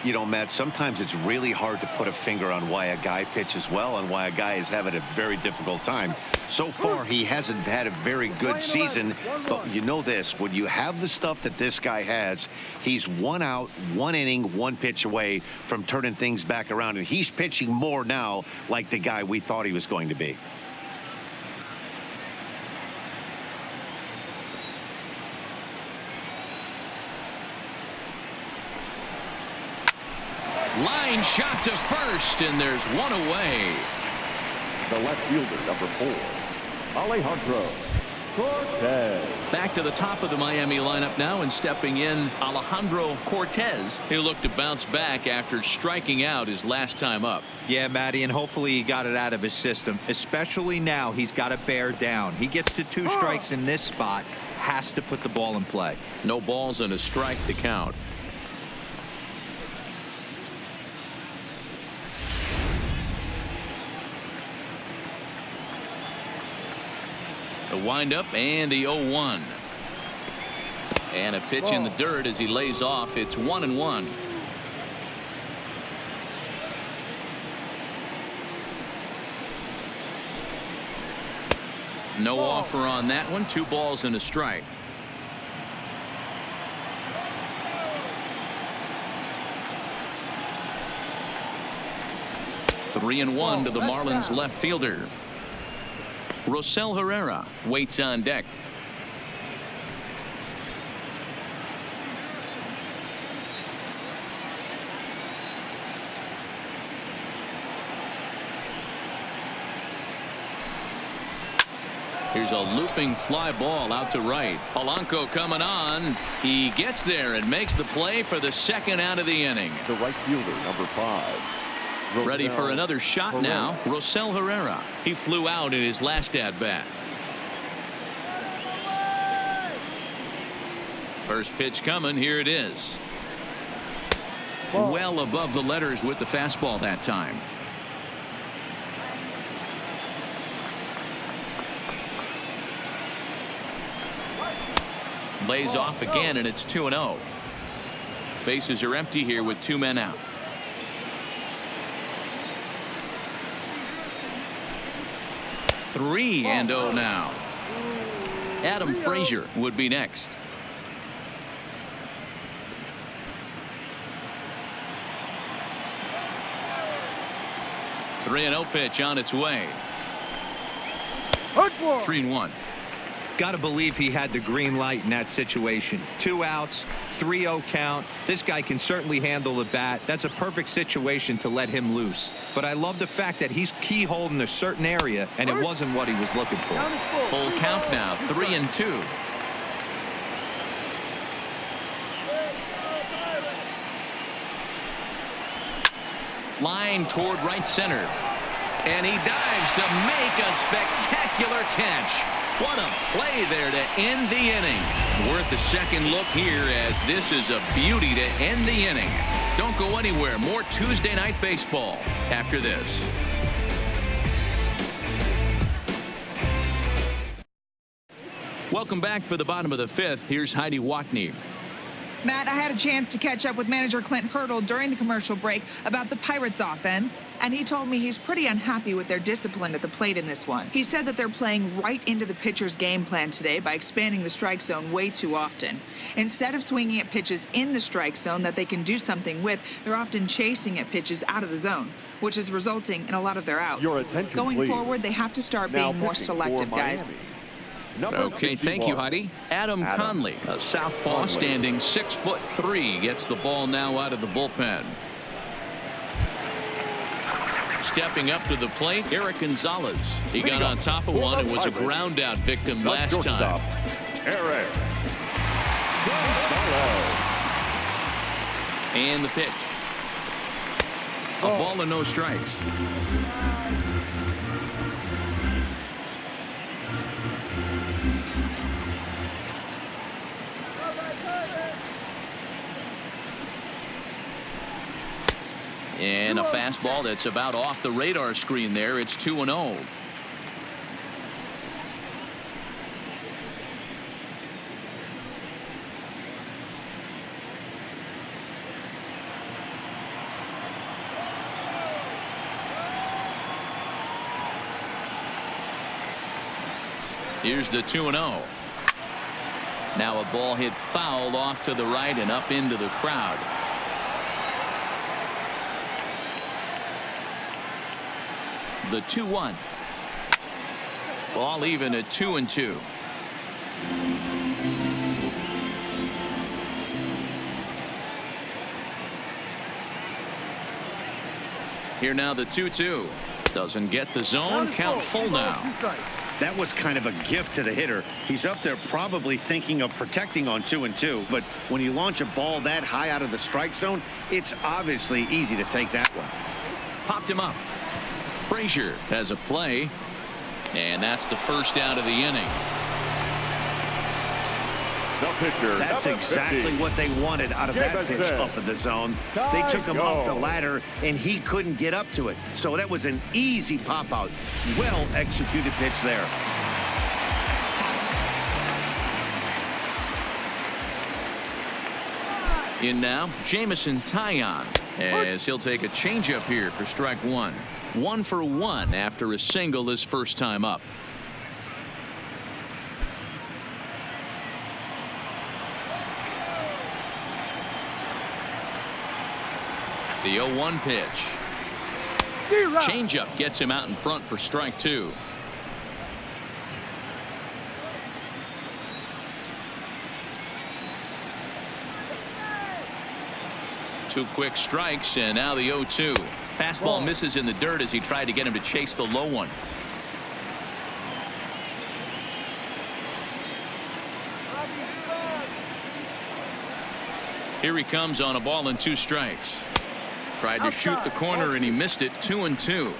You know, Matt, sometimes it's really hard to put a finger on why a guy pitches well and why a guy is having a very difficult time. So far, he hasn't had a very good season, but you know this, when you have the stuff that this guy has, he's 1 out, 1 inning, 1 pitch away from turning things back around, and he's pitching more now like the guy we thought he was going to be. Line shot to first, and there's one away. The left fielder, number 4, Alejandro Cortez. Back to the top of the Miami lineup now, and stepping in, Alejandro Cortez. He'll look to bounce back after striking out his last time up. Yeah, Matty, and hopefully he got it out of his system. Especially now, he's got to bear down. He gets to 2 strikes in this spot, has to put the ball in play. No balls and a strike to count. The windup and the 0-1. And a pitch in the dirt as he lays off. It's 1-1. No offer on that one. 2 balls and a strike. Three and 1 to the Marlins left fielder. Rosell Herrera waits on deck. Here's a looping fly ball out to right. Polanco coming on. He gets there and makes the play for the 2nd out of the inning. The right fielder, number 5. Ready for another shot now. Rosell Herrera. He flew out in his last at-bat. First pitch coming. Here it is. Well above the letters with the fastball that time. Lays off again, and it's 2-0. Bases are empty here with 2 men out. Three and 0 now. Adam Frazier would be next. Three and 0 pitch on its way. 3-1. Got to believe he had the green light in that situation. 2 outs, 3-0 count. This guy can certainly handle the bat. That's a perfect situation to let him loose. But I love the fact that he's keyholed in a certain area, and it wasn't what he was looking for. Full count now, 3-2. Line toward right center. And he dives to make a spectacular catch. What a play there to end the inning. Worth a second look here, as this is a beauty to end the inning. Don't go anywhere. More Tuesday Night Baseball after this. Welcome back for the bottom of the 5th. Here's Heidi Watney. Matt, I had a chance to catch up with manager Clint Hurdle during the commercial break about the Pirates offense, and he told me he's pretty unhappy with their discipline at the plate in this one. He said that they're playing right into the pitcher's game plan today by expanding the strike zone way too often. Instead of swinging at pitches in the strike zone that they can do something with, they're often chasing at pitches out of the zone, which is resulting in a lot of their outs. Your attention, Going please. forward, they have to start being more selective, guys. Okay, thank you, Heidi. Adam Conley, a southpaw, standing 6'3", gets the ball now out of the bullpen. Stepping up to the plate, Eric Gonzalez. He got on top of one and was a ground out victim last time. Eric Gonzalez. And the pitch. A ball and no strikes. And a fastball that's about off the radar screen there. It's 2-0. Here's the 2-0. Now a ball hit foul off to the right and up into the crowd. The 2-1. Ball even at 2-2. Here now the 2-2. Doesn't get the zone. Count full now. That was kind of a gift to the hitter. He's up there probably thinking of protecting on 2-2. But when you launch a ball that high out of the strike zone, it's obviously easy to take that one. Popped him up. Frazier has a play. And that's the first out of the inning. The pitcher, That's exactly 50. what they wanted out of that pitch up in the zone. They took him up the ladder, and he couldn't get up to it. So that was an easy pop-out. Well-executed pitch there. In now, Jamison Tyon, as he'll take a changeup here for strike one. 1 for 1 after a single his first time up. The 0-1 pitch. Changeup gets him out in front for strike two. Two quick strikes, and now the 0-2. Fastball misses in the dirt as he tried to get him to chase the low one. Here he comes on a ball and 2 strikes. Tried to shoot the corner and he missed it. 2-2.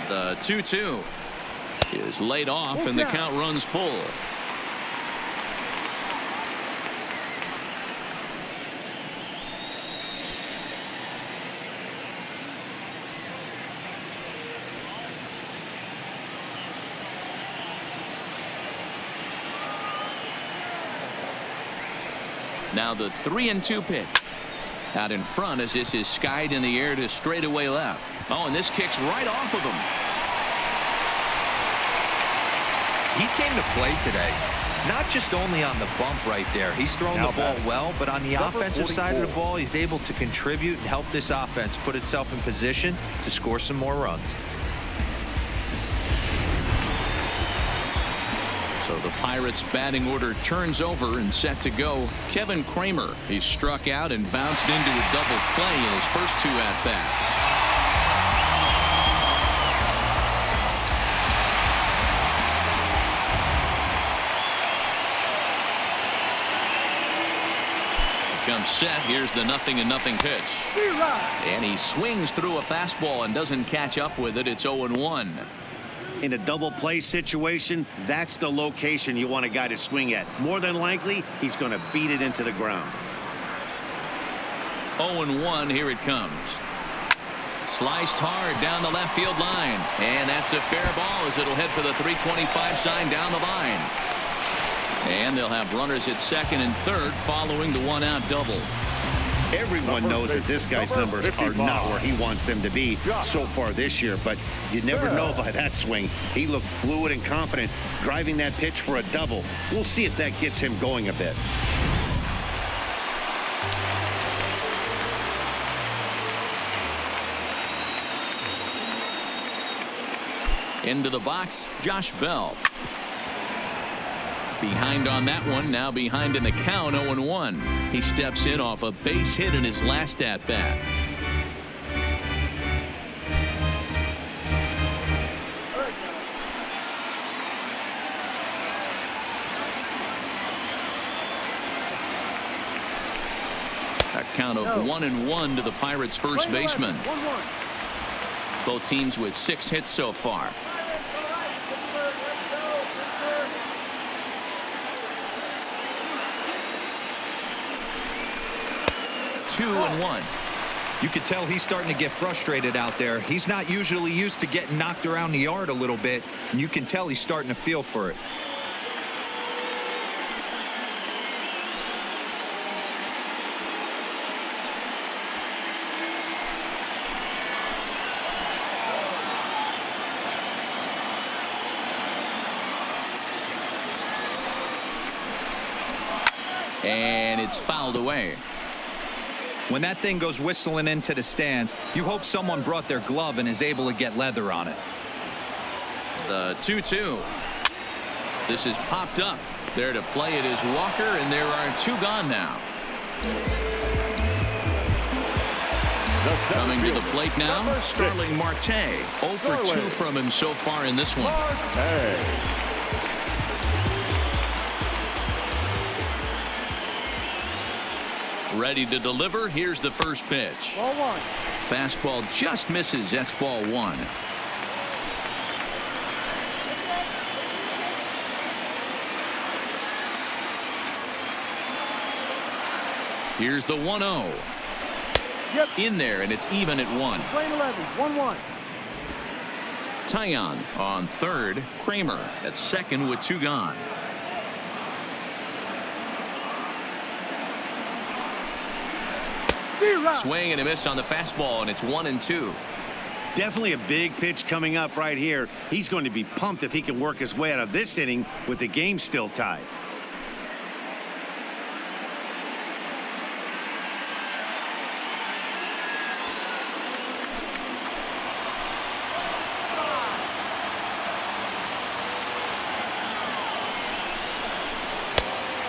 The 2-2 is laid off and the count runs full. Now the 3-2 pitch. Out in front as this is skied in the air to straightaway left. Oh, and this kicks right off of him. He came to play today, not just only on the bump right there. He's thrown the ball well, but on the offensive side of the ball, he's able to contribute and help this offense put itself in position to score some more runs. So the Pirates batting order turns over and set to go. Kevin Kramer, he's struck out and bounced into a double play in his first 2 at-bats. Comes set. Here's the 0-0 pitch. And he swings through a fastball and doesn't catch up with it. It's 0-1. In a double play situation, that's the location you want a guy to swing at. More than likely, he's going to beat it into the ground. 0-1. Here it comes. Sliced hard down the left field line. And that's a fair ball as it'll head for the 325 sign down the line. And they'll have runners at second and third following the 1-out double. Everyone knows that this guy's numbers are not where he wants them to be so far this year, but you never know by that swing. He looked fluid and confident driving that pitch for a double. We'll see if that gets him going a bit. Into the box, Josh Bell. Behind on that one, now behind in the count. 0-1. He steps in off a base hit in his last at bat. A count of 1-1 to the Pirates' first baseman. Both teams with 6 hits so far. 2-1. You could tell he's starting to get frustrated out there. He's not usually used to getting knocked around the yard a little bit, and you can tell he's starting to feel for it. And it's fouled away. When that thing goes whistling into the stands, you hope someone brought their glove and is able to get leather on it. The 2-2. This is popped up. There to play it is Walker, and there are 2 gone now. Coming to the plate now, Starling Marte. 0 for 2 from him so far in this one. Ready to deliver. Here's the first pitch. Ball 1. Fastball just misses. That's ball 1. Here's the 1-0. Yep. In there, and it's even at 1. Lane 11. 1-1. Tyon on third. Kramer at second with 2 gone. Swing and a miss on the fastball, and it's 1-2. Definitely a big pitch coming up right here. He's going to be pumped if he can work his way out of this inning with the game still tied.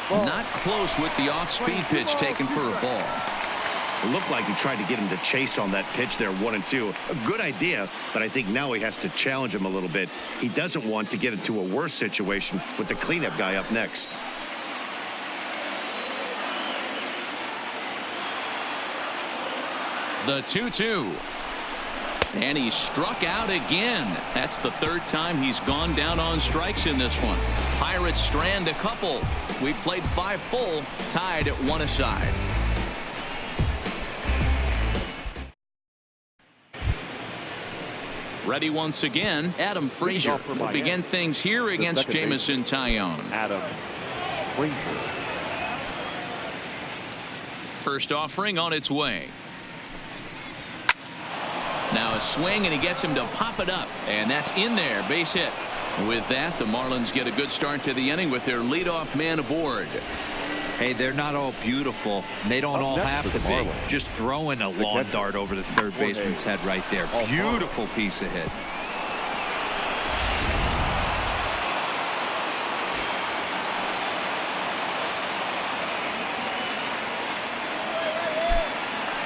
Not close with the off-speed pitch taken for a ball. It looked like he tried to get him to chase on that pitch there, 1-2. A good idea, but I think now he has to challenge him a little bit. He doesn't want to get into a worse situation with the cleanup guy up next. The 2-2. And he struck out again. That's the 3rd time he's gone down on strikes in this one. Pirates strand a couple. We played 5 full, tied at 1 aside. Ready once again, Adam Frazier will begin things here against Jamison Tyone. Adam Frazier. First offering on its way. Now a swing, and he gets him to pop it up, and that's in there. Base hit. With that, the Marlins get a good start to the inning with their leadoff man aboard. Hey, they're not all beautiful. They don't all have to be. Just throwing a lawn dart over the third baseman's head right there. Beautiful piece of hit.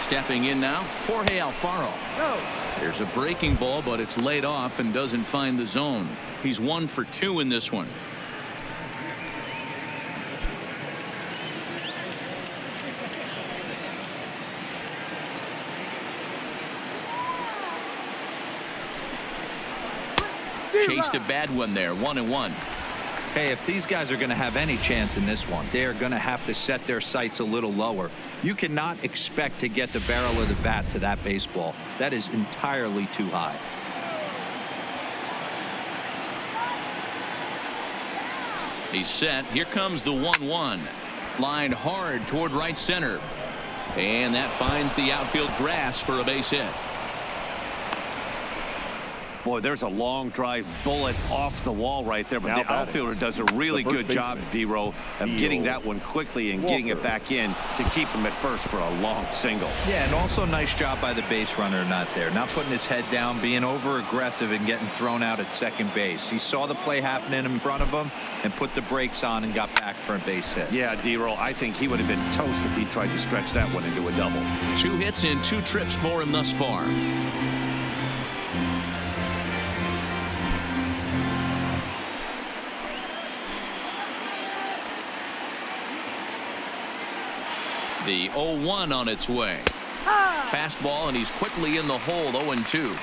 Stepping in now, Jorge Alfaro. No. There's a breaking ball, but it's laid off and doesn't find the zone. He's 1 for 2 in this one. Chased a bad one there. 1-1. Hey, if these guys are going to have any chance in this one, they are going to have to set their sights a little lower. You cannot expect to get the barrel of the bat to that baseball. That is entirely too high. He's set. Here comes the 1-1. Lined hard toward right center. And that finds the outfield grass for a base hit. Boy, there's a long drive bullet off the wall right there, but Now the outfielder does a really good job, D-Row, of getting that one quickly and getting it back in to keep him at first for a long single. Yeah, and also nice job by the base runner not there. Not putting his head down, being over aggressive and getting thrown out at second base. He saw the play happening in front of him and put the brakes on and got back for a base hit. Yeah, D-Row, I think he would have been toast if he tried to stretch that one into a double. 2 hits and 2 trips for him thus far. The 0-1 on its way. Fastball, and he's quickly in the hole. 0-2.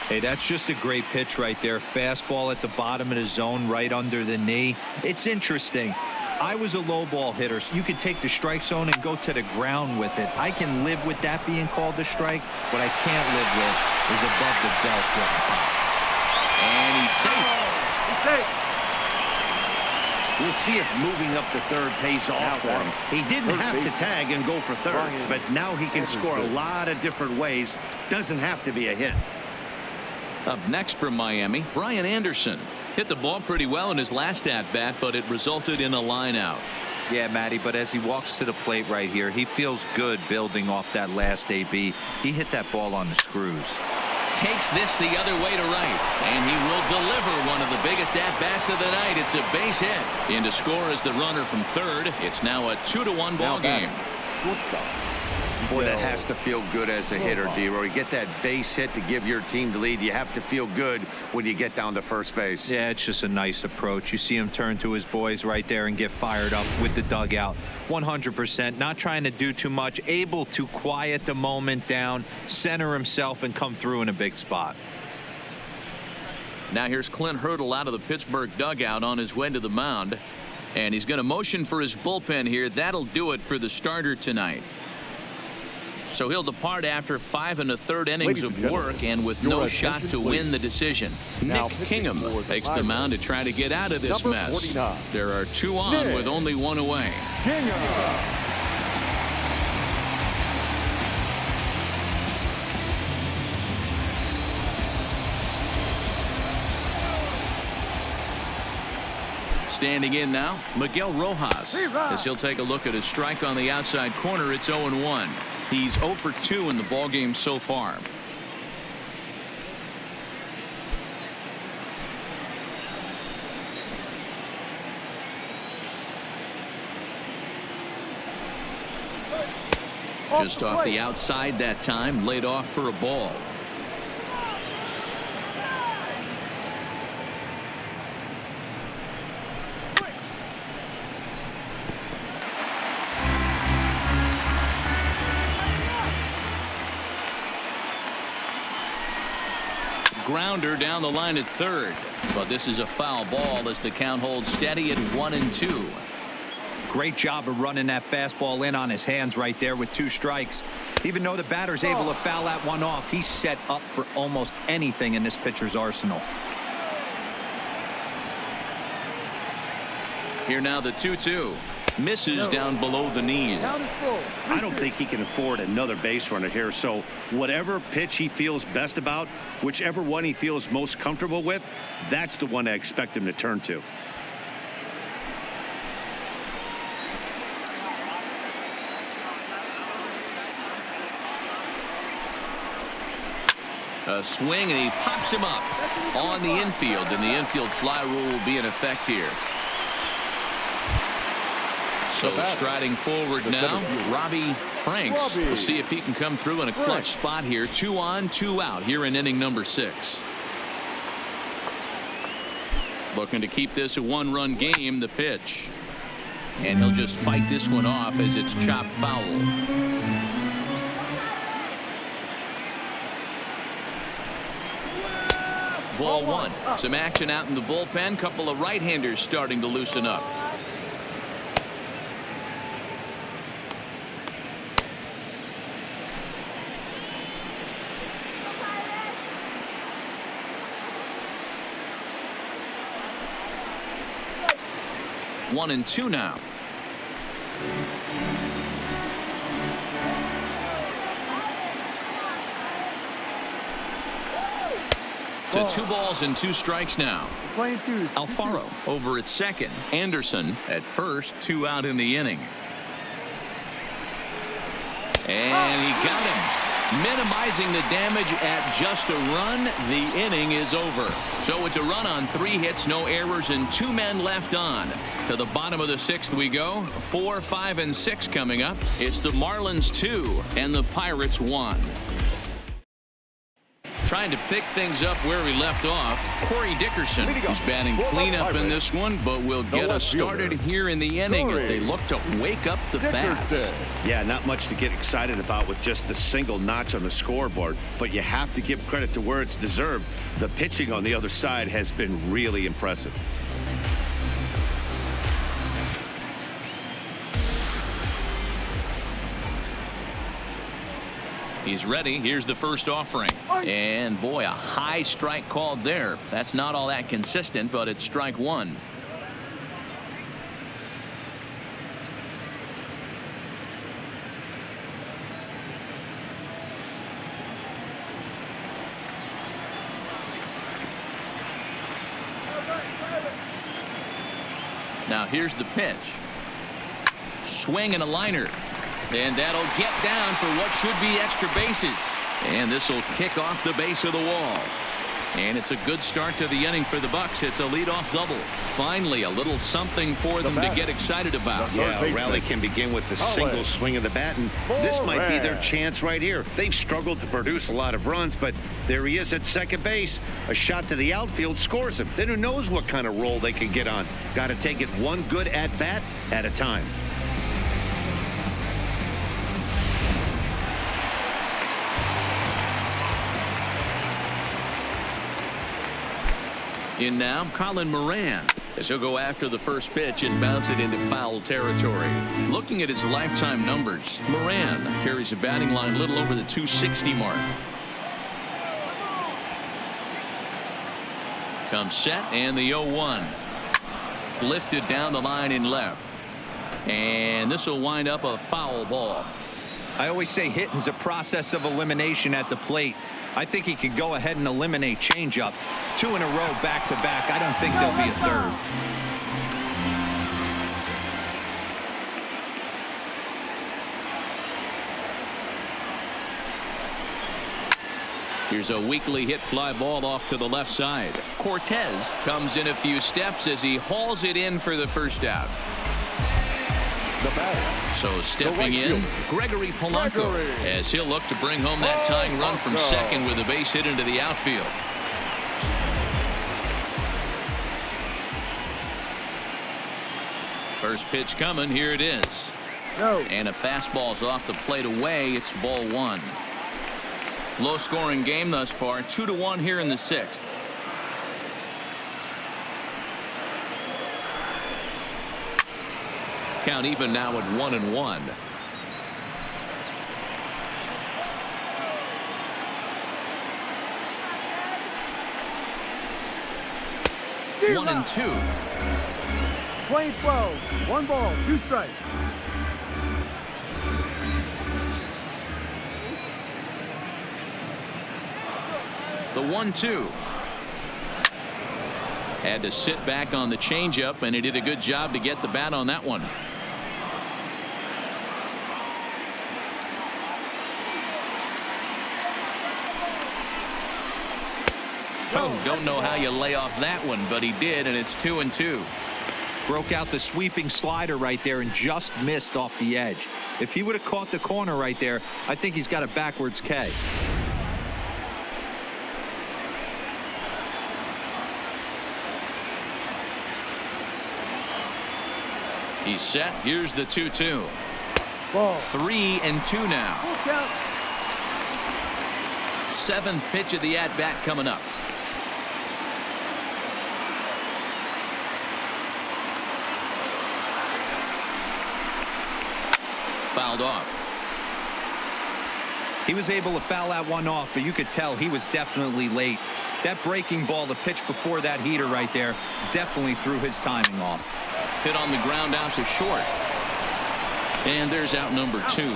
Hey, that's just a great pitch right there. Fastball at the bottom of the zone, right under the knee. It's interesting. I was a low ball hitter, so you could take the strike zone and go to the ground with it. I can live with that being called a strike. What I can't live with is above the belt getting popped. And he's safe. He's safe. We'll see if moving up to third pays off for him. He didn't have to tag and go for third, but now he can score a lot of different ways. Doesn't have to be a hit. Up next from Miami, Brian Anderson. Hit the ball pretty well in his last at-bat, but it resulted in a line out. Yeah, Matty, but as he walks to the plate right here, he feels good building off that last AB. He hit that ball on the screws. Takes this the other way to right, and he will deliver one of the biggest at-bats of the night. It's a base hit. In to score is the runner from third. It's now a 2-1 ball game. Boy, that has to feel good as a hitter, D-Roy. You get that base hit to give your team the lead. You have to feel good when you get down to first base. Yeah, it's just a nice approach. You see him turn to his boys right there and get fired up with the dugout. 100%, not trying to do too much, able to quiet the moment down, center himself, and come through in a big spot. Now here's Clint Hurdle out of the Pittsburgh dugout on his way to the mound. And he's going to motion for his bullpen here. That'll do it for the starter tonight. So he'll depart after 5 1/3 innings of work and with no shot to win the decision. Nick Kingham takes the mound to try to get out of this mess. There are 2 on with only 1 away. Standing in now, Miguel Rojas, as he'll take a look at his strike on the outside corner. It's 0-1. He's 0 for 2 in the ballgame so far. Just off the outside that time, laid off for a ball. Grounder down the line at third, but this is a foul ball as the count holds steady at 1-2. Great job of running that fastball in on his hands right there with 2 strikes. Even though the batter's able to foul that one off, he's set up for almost anything in this pitcher's arsenal. Here now the 2-2. Misses down below the knees. I don't think he can afford another base runner here, so whatever pitch he feels best about, whichever one he feels most comfortable with, that's the one I expect him to turn to. A swing, and he pops him up on the infield, and the infield fly rule will be in effect here. So striding forward now, Robbie Franks. We'll see if he can come through in a clutch spot here. 2 on, 2 out here in inning number 6. Looking to keep this a 1-run game, the pitch. And he'll just fight this one off as it's chopped foul. Ball 1. Some action out in the bullpen. Couple of right-handers starting to loosen up. One and 2 now. To 2 balls and 2 strikes now. Alfaro over at second. Anderson at first. 2 out in the inning. And he got him. Minimizing the damage at just a run. The inning is over. So it's a run on 3 hits, no errors, and 2 men left on. To the bottom of the 6th we go. 4, 5, and 6 coming up. It's the Marlins 2 and the Pirates 1. Trying to pick things up where we left off. Corey Dickerson, who's batting cleanup in this one, but will get us started here in the inning as they look to wake up the bats. Yeah, not much to get excited about with just the single notch on the scoreboard, but you have to give credit to where it's deserved. The pitching on the other side has been really impressive. He's ready. Here's the first offering. And boy, a high strike called there. That's not all that consistent, but it's strike one. Now here's the pitch. Swing and a liner. And that'll get down for what should be extra bases. And this will kick off the base of the wall. And it's a good start to the inning for the Bucks. It's a leadoff double. Finally, a little something for them to get excited about. Yeah, a rally can begin with the single swing of the bat, and this might be their chance right here. They've struggled to produce a lot of runs, but there he is at second base. A shot to the outfield scores him. Then who knows what kind of roll they can get on. Got to take it one good at-bat at a time. In now, Colin Moran, as he'll go after the first pitch and bounce it into foul territory. Looking at his lifetime numbers, Moran carries a batting line a little over the 260 mark. Comes set, and the 0-1. Lifted down the line in left. And this will wind up a foul ball. I always say hitting's a process of elimination at the plate. I think he could go ahead and eliminate changeup. 2 in a row back to back. I don't think there'll be a third. Here's a weakly hit fly ball off to the left side. Cortez comes in a few steps as he hauls it in for the first out. So stepping in, Gregory Polanco, as he'll look to bring home that tying run from second with a base hit into the outfield. First pitch coming. Here it is. And a fastball's off the plate away. It's ball one. Low scoring game thus far. 2-1 here in the sixth. Count even now at 1-1. One and two. Playing 12. 1 ball, 2 strikes. The 1-2. Had to sit back on the changeup, and he did a good job to get the bat on that one. Oh, don't know how you lay off that one, but he did, and it's 2-2. Broke out the sweeping slider right there and just missed off the edge. If he would have caught the corner right there, I think he's got a backwards K. He's set. Here's the 2-2. Ball. 3-2 now. Full count. 7th pitch of the at-bat coming up. Fouled off. He was able to foul that one off, but you could tell he was definitely late. That breaking ball, the pitch before that heater right there, definitely threw his timing off. Hit on the ground out to short. And there's out number 2.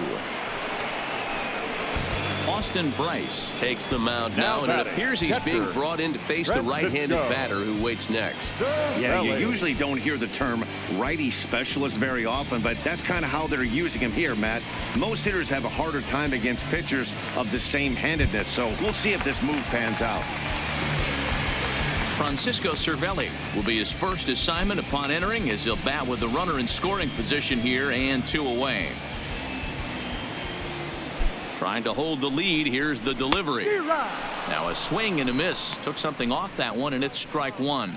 Austin Bryce Takes the mound now, and it appears he's being brought in to face the right-handed batter who waits next. Yeah, you usually don't hear the term righty specialist very often, but that's kind of how they're using him here, Matt. Most hitters have a harder time against pitchers of the same handedness, so we'll see if this move pans out. Francisco Cervelli will be his first assignment upon entering, as he'll bat with the runner in scoring position here and 2 away. Trying to hold the lead. Here's the delivery. Now a swing and a miss. Took something off that one, and it's strike 1.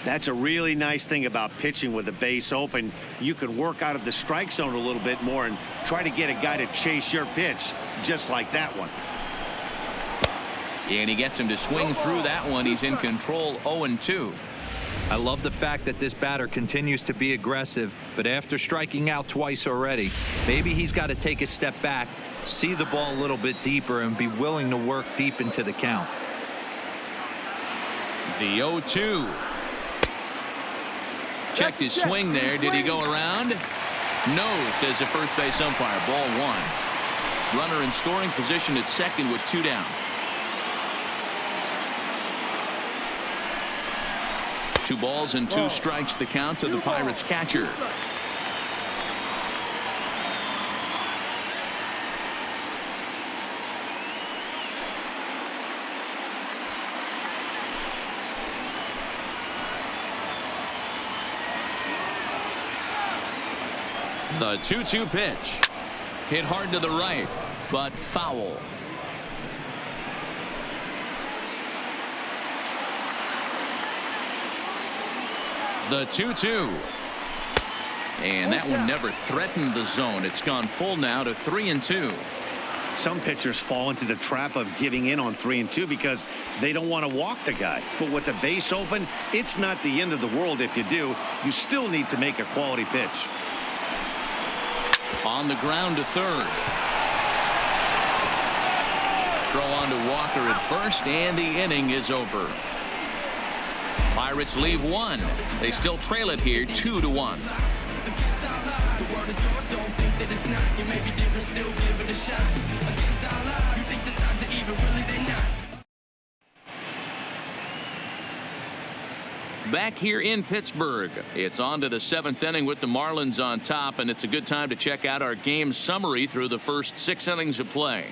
That's a really nice thing about pitching with the base open. You can work out of the strike zone a little bit more and try to get a guy to chase your pitch, just like that one. And he gets him to swing through that one. He's in control. 0-2. I love the fact that this batter continues to be aggressive, but after striking out twice already, maybe he's got to take a step back, see the ball a little bit deeper and be willing to work deep into the count. The 0-2. Checked his swing there. Did he go around? No, says the first base umpire. Ball 1. Runner in scoring position at second with 2 down. 2 balls and 2 strikes the count to the Pirates catcher. The 2-2 pitch. Hit hard to the right, but foul. The 2-2. And that one never threatened the zone. It's gone full now to 3-2. Some pitchers fall into the trap of giving in on 3-2 because they don't want to walk the guy. But with the base open, it's not the end of the world if you do. You still need to make a quality pitch. On the ground to third. Throw on to Walker at first, and the inning is over. Pirates leave 1. They still trail it here 2-1. Back here in Pittsburgh, it's on to the 7th inning with the Marlins on top, and it's a good time to check out our game summary through the first 6 innings of play.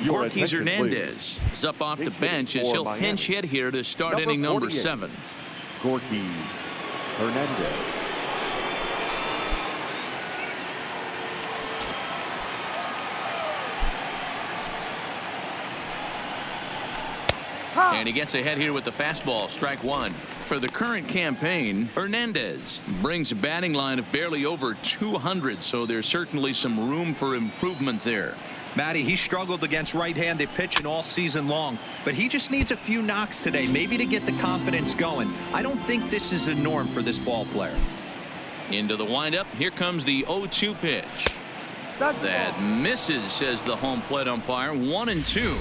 Gorky Hernandez is up off the bench as he'll pinch hit here to start inning number 7. Gorky Hernandez. And he gets ahead here with the fastball, strike 1. For the current campaign, Hernandez brings a batting line of barely over 200, so there's certainly some room for improvement there. Matty, he struggled against right-handed pitching all season long, but he just needs a few knocks today, maybe to get the confidence going. I don't think this is a norm for this ball player. Into the windup. Here comes the 0-2 pitch. That misses, says the home plate umpire. 1-2.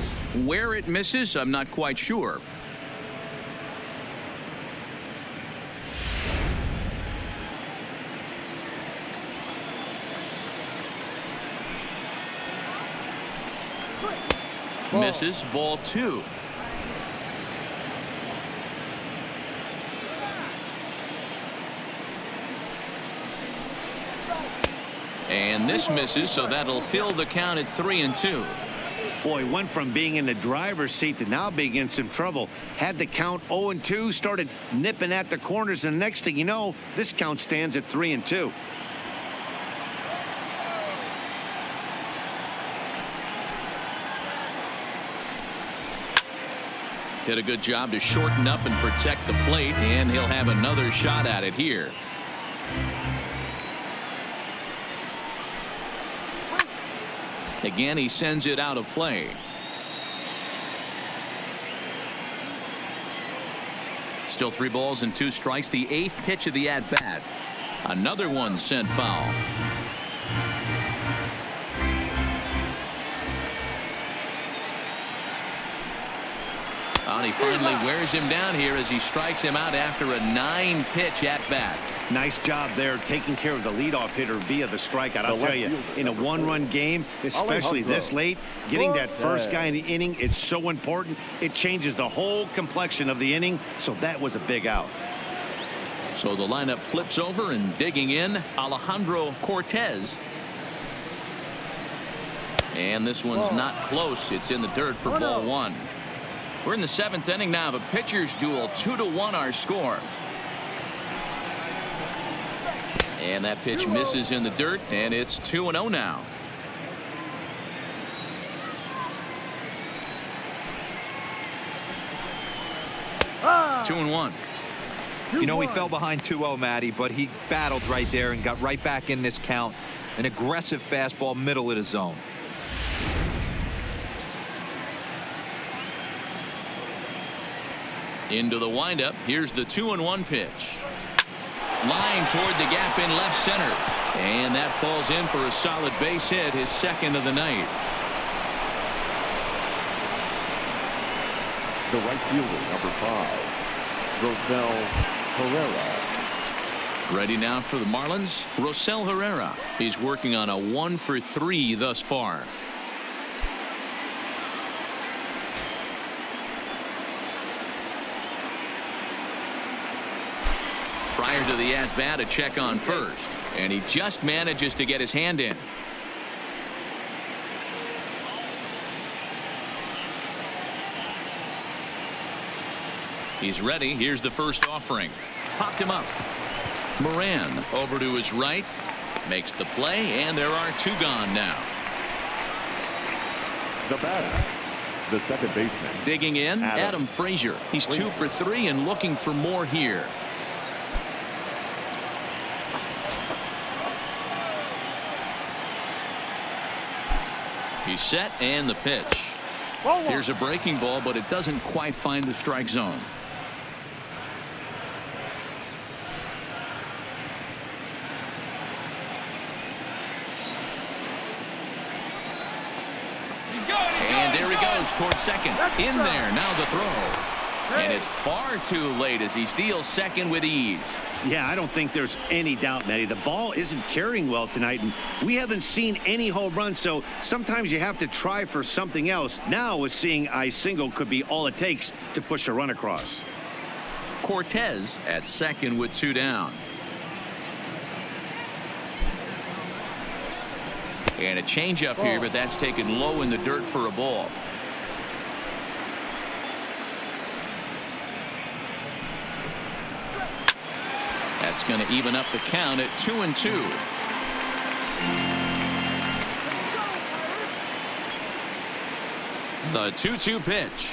Where it misses, I'm not quite sure. Misses, ball 2. And this misses, so that'll fill the count at 3-2. Boy, went from being in the driver's seat to now being in some trouble. Had the count 0-2, started nipping at the corners, and the next thing you know, this count stands at 3-2. Did a good job to shorten up and protect the plate, and he'll have another shot at it here. Again, he sends it out of play. Still 3 balls and 2 strikes. The 8th pitch of the at-bat. Another one sent foul. And he finally wears him down here as he strikes him out after a 9-pitch at-bat. Nice job there taking care of the leadoff hitter via the strikeout. I'll tell you, in a 1-run game, especially this late, getting that first guy in the inning is so important. It changes the whole complexion of the inning, so that was a big out. So the lineup flips over, and digging in, Alejandro Cortez. And this one's not close. It's in the dirt for ball 1. We're in the 7th inning now of a pitcher's duel. 2-1 our score. And that pitch misses in the dirt, and it's 2-0 now. Two and 1. You know, he fell behind 2-0, Matty, but he battled right there and got right back in this count. An aggressive fastball, middle of the zone. Into the windup. Here's the 2-1 pitch. Line toward the gap in left center. And that falls in for a solid base hit, his second of the night. The right fielder, number 5, Rosell Herrera. Ready now for the Marlins, Rosell Herrera. He's working on a 1-for-3 thus far. Prior to the at-bat, a check on first. And he just manages to get his hand in. He's ready. Here's the first offering. Popped him up. Moran over to his right. Makes the play, and there are 2 gone now. The batter, the second baseman. Digging in, Adam Frazier. He's 2 for 3 and looking for more here. He's set, and the pitch. Here's a breaking ball, but it doesn't quite find the strike zone. And there he goes towards second. In there, now the throw. And it's far too late as he steals second with ease. Yeah, I don't think there's any doubt, Matty. The ball isn't carrying well tonight, and we haven't seen any home runs, so sometimes you have to try for something else. Now, with seeing I single could be all it takes to push a run across. Cortez at second with 2 down. And a changeup here, but that's taken low in the dirt for a ball. That's going to even up the count at 2-2. The 2-2 pitch.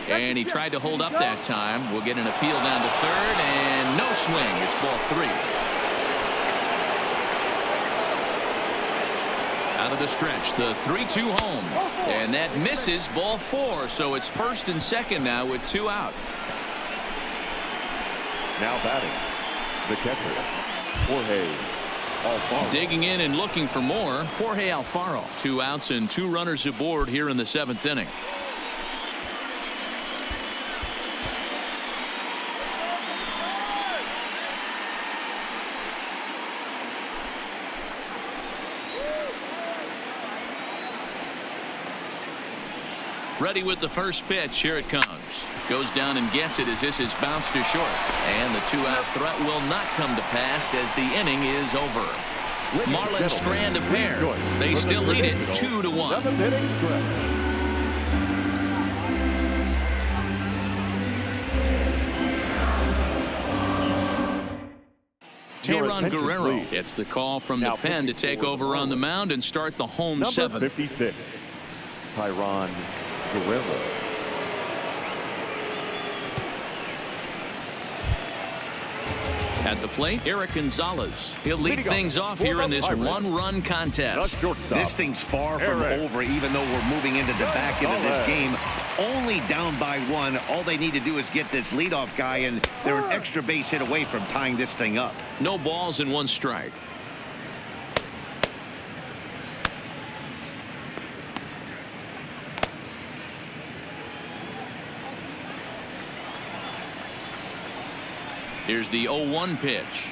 And he tried to hold up that time. We'll get an appeal down to third, and no swing. It's ball 3. Out of the stretch, the 3-2 home. And that misses, ball 4. So it's first and second now with 2 out. Now batting, the catcher, Jorge Alfaro. Digging in and looking for more, Jorge Alfaro. 2 outs and 2 runners aboard here in the 7th inning. Ready with the first pitch. Here it comes. Goes down and gets it as this is bounced to short. And the 2-out threat will not come to pass as the inning is over. Marlins strand a pair. They still lead it 2-1. 7th inning stretch. Tayron Guerrero gets the call from the pen to take over on the mound and start the home 7th. Number 56, Tayron Guerrero. At the plate, Eric Gonzalez. He'll lead things off here in this 1-run contest. This thing's far from over, even though we're moving into the back end of this game. Only down by 1. All they need to do is get this leadoff guy, and they're an extra base hit away from tying this thing up. No balls and 1 strike. Here's the 0-1 pitch.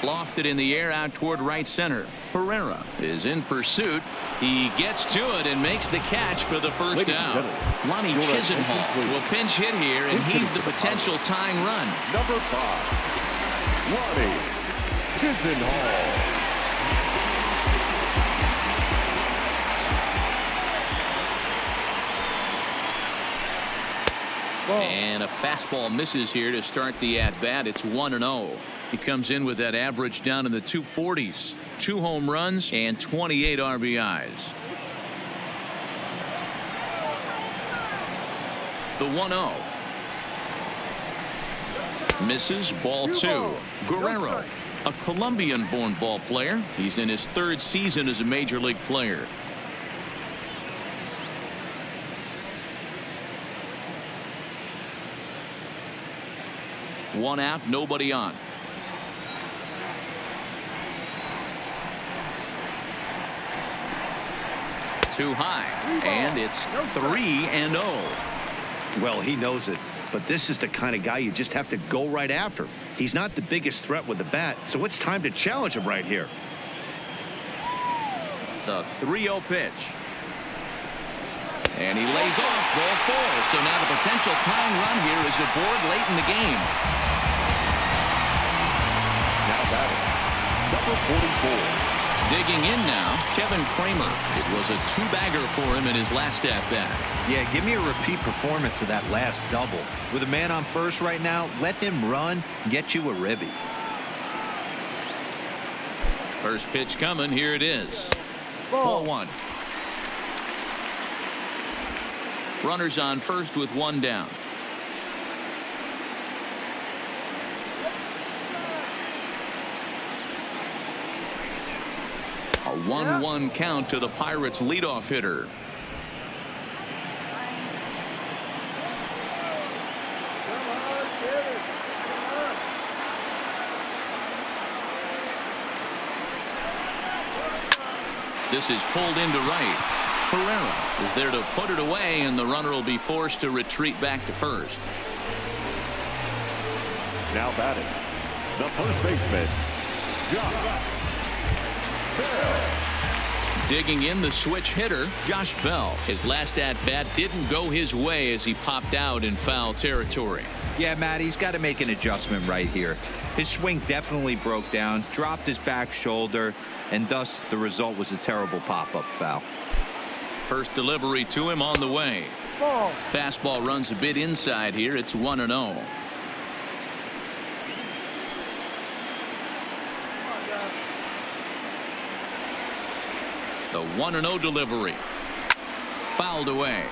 Lofted in the air out toward right center. Herrera is in pursuit. He gets to it and makes the catch for the first out. Lonnie Chisenhall will pinch hit here, and he's the potential tying run. Number 5, Lonnie Chisenhall. And a fastball misses here to start the at-bat. It's 1-0. He comes in with that average down in the 240s. 2 home runs and 28 RBIs. The 1-0. Misses, ball 2. Guerrero, a Colombian-born ball player. He's in his 3rd season as a major league player. 1 out, nobody on. Too high, and it's 3-0. Well, he knows it, but this is the kind of guy you just have to go right after. He's not the biggest threat with the bat, so it's time to challenge him right here. The 3-0 pitch. And he lays off ball 4. So now the potential tying run here is aboard late in the game. Now batting, number 44. Digging in now, Kevin Kramer. It was a 2-bagger for him in his last at-bat. Yeah, give me a repeat performance of that last double. With a man on first right now, let him run and get you a ribby. First pitch coming. Here it is. Ball 1. Runners on first with 1 down. A 1-1 count to the Pirates leadoff hitter. This is pulled into right. Herrera is there to put it away, and the runner will be forced to retreat back to first. Now batting, the first baseman, Josh Bell. Digging in, the switch hitter, Josh Bell. His last at-bat didn't go his way as he popped out in foul territory. Yeah, Matt, he's got to make an adjustment right here. His swing definitely broke down, dropped his back shoulder, and thus the result was a terrible pop-up foul. First delivery to him on the way. Ball. Fastball runs a bit inside here. It's 1-0. The 1-0 delivery. Fouled away.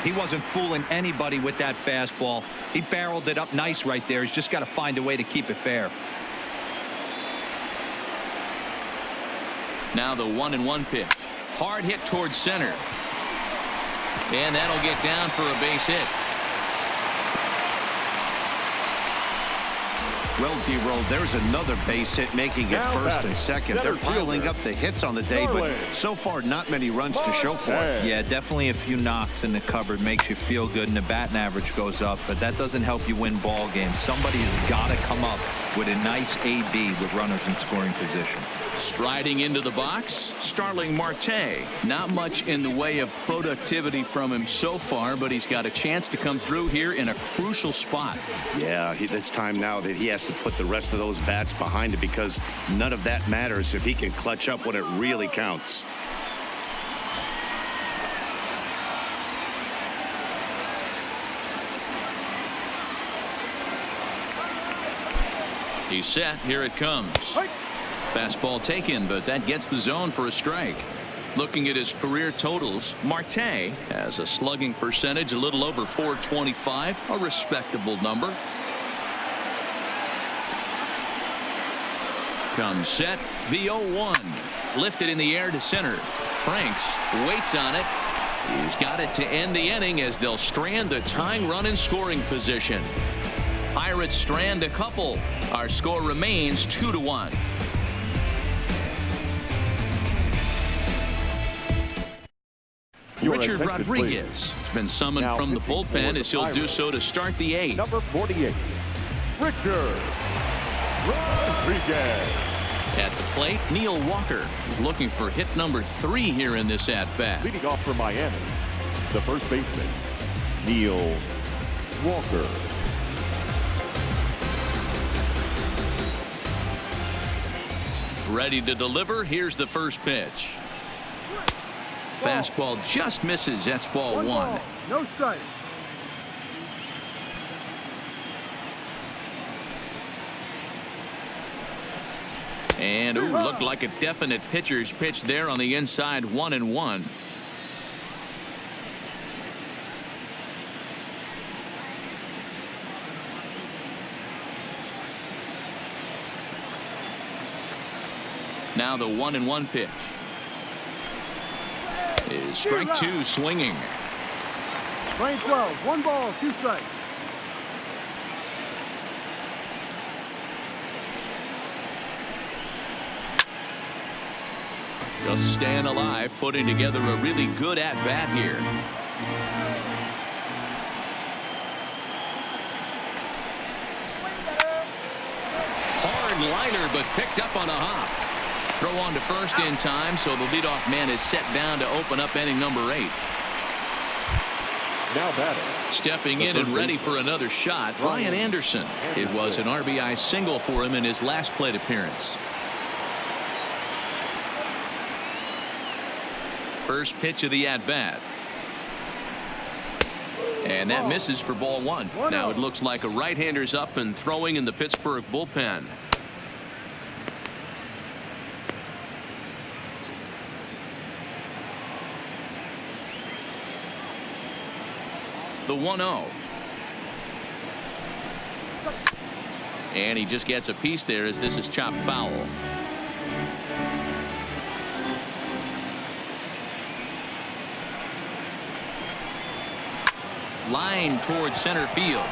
He wasn't fooling anybody with that fastball. He barreled it up nice right there. He's just got to find a way to keep it fair. Now the 1-1 pitch. Hard hit towards center. And that'll get down for a base hit. Well, D-Roll, there's another base hit, making it Now first batting, and second. center They're piling fielder, up the hits on the day, but Marlins. so far not many runs to show for it. Yeah, definitely a few knocks in the cupboard makes you feel good, and the batting average goes up, but that doesn't help you win ball games. Somebody has got to come up with a nice AB with runners in scoring position. Striding into the box, Starling Marte. Not much in the way of productivity from him so far, but he's got a chance to come through here in a crucial spot. Yeah, it's time now that he has to put the rest of those bats behind it, because none of that matters if he can clutch up when it really counts. He's set. Here it comes. Fastball taken, but that gets the zone for a strike. Looking at his career totals, Marte has a slugging percentage a little over .425, a respectable number. Comes set, the 0-1. Lifted in the air to center. Franks waits on it. He's got it to end the inning as they'll strand the tying run in scoring position. Pirates strand a couple. Our score remains 2-1. Your Richard attention, Rodriguez please. has been summoned Now from the pitching for bullpen the as he'll do Pirates. so to start the 8th. Number 48, Richard Rodriguez. At the plate, Neil Walker is looking for hit number 3 here in this at-bat. Leading off for Miami, the first baseman, Neil Walker. Ready to deliver. Here's the first pitch. Fastball just misses. That's ball 1. Ball. No strike. And ooh, looked like a definite pitcher's pitch there on the inside. 1-1. Now the 1-1 pitch is strike 2 swinging. Lane 12. 1 ball, 2 strikes. Just staying alive, putting together a really good at-bat here. Hard liner, but picked up on a hop. Throw on to first in time, so the leadoff man is set down to open up inning number 8. Now batting. Stepping in and ready for another shot, Brian Anderson. It was an RBI single for him in his last plate appearance. First pitch of the at-bat. And that misses for ball 1. Now it looks like a right-hander's up and throwing in the Pittsburgh bullpen. The 1-0. And he just gets a piece there as this is chopped foul. Line towards center field.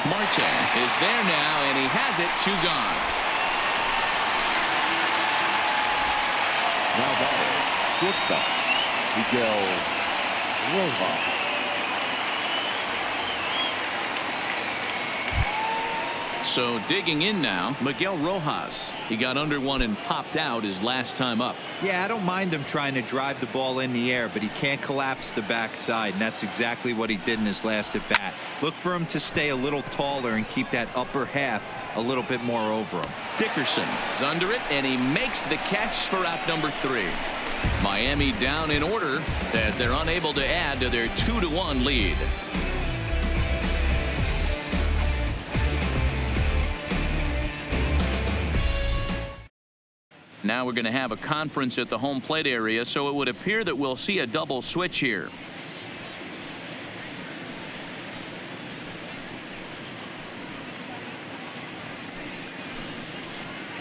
Marte is there now, and he has it. 2 gone. Now batting. Shortstop, Miguel Rojas. So digging in now, Miguel Rojas. He got under one and popped out his last time up. Yeah, I don't mind him trying to drive the ball in the air, but he can't collapse the backside, and that's exactly what he did in his last at bat. Look for him to stay a little taller and keep that upper half a little bit more over him. Dickerson is under it, and he makes the catch for out number 3. Miami down in order that they're unable to add to their 2-1 lead. Now we're going to have a conference at the home plate area, so it would appear that we'll see a double switch here.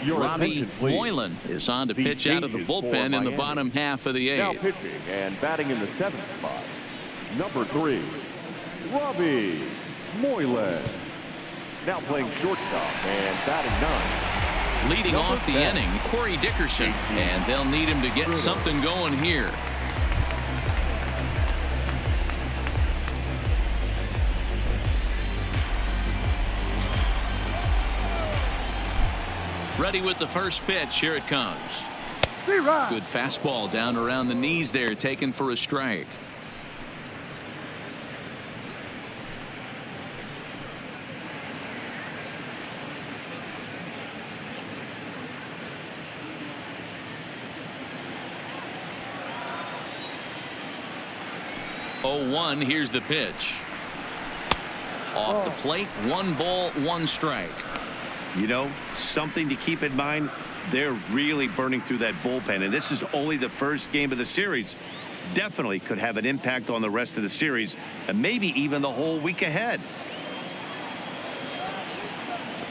Robbie Moylan is on to pitch out of the bullpen in the bottom half of the 8th. Now pitching and batting in the 7th spot, number 3, Robbie Moylan. Now playing shortstop and batting 9. Leading off the inning, Corey Dickerson, and they'll need him to get something going here. Ready with the first pitch. Here it comes. Good fastball down around the knees there, taken for a strike. Oh, 1. Here's the pitch. Off the plate. 1 ball, 1 strike. You know, something to keep in mind. They're really burning through that bullpen, and this is only the first game of the series. Definitely could have an impact on the rest of the series, and maybe even the whole week ahead.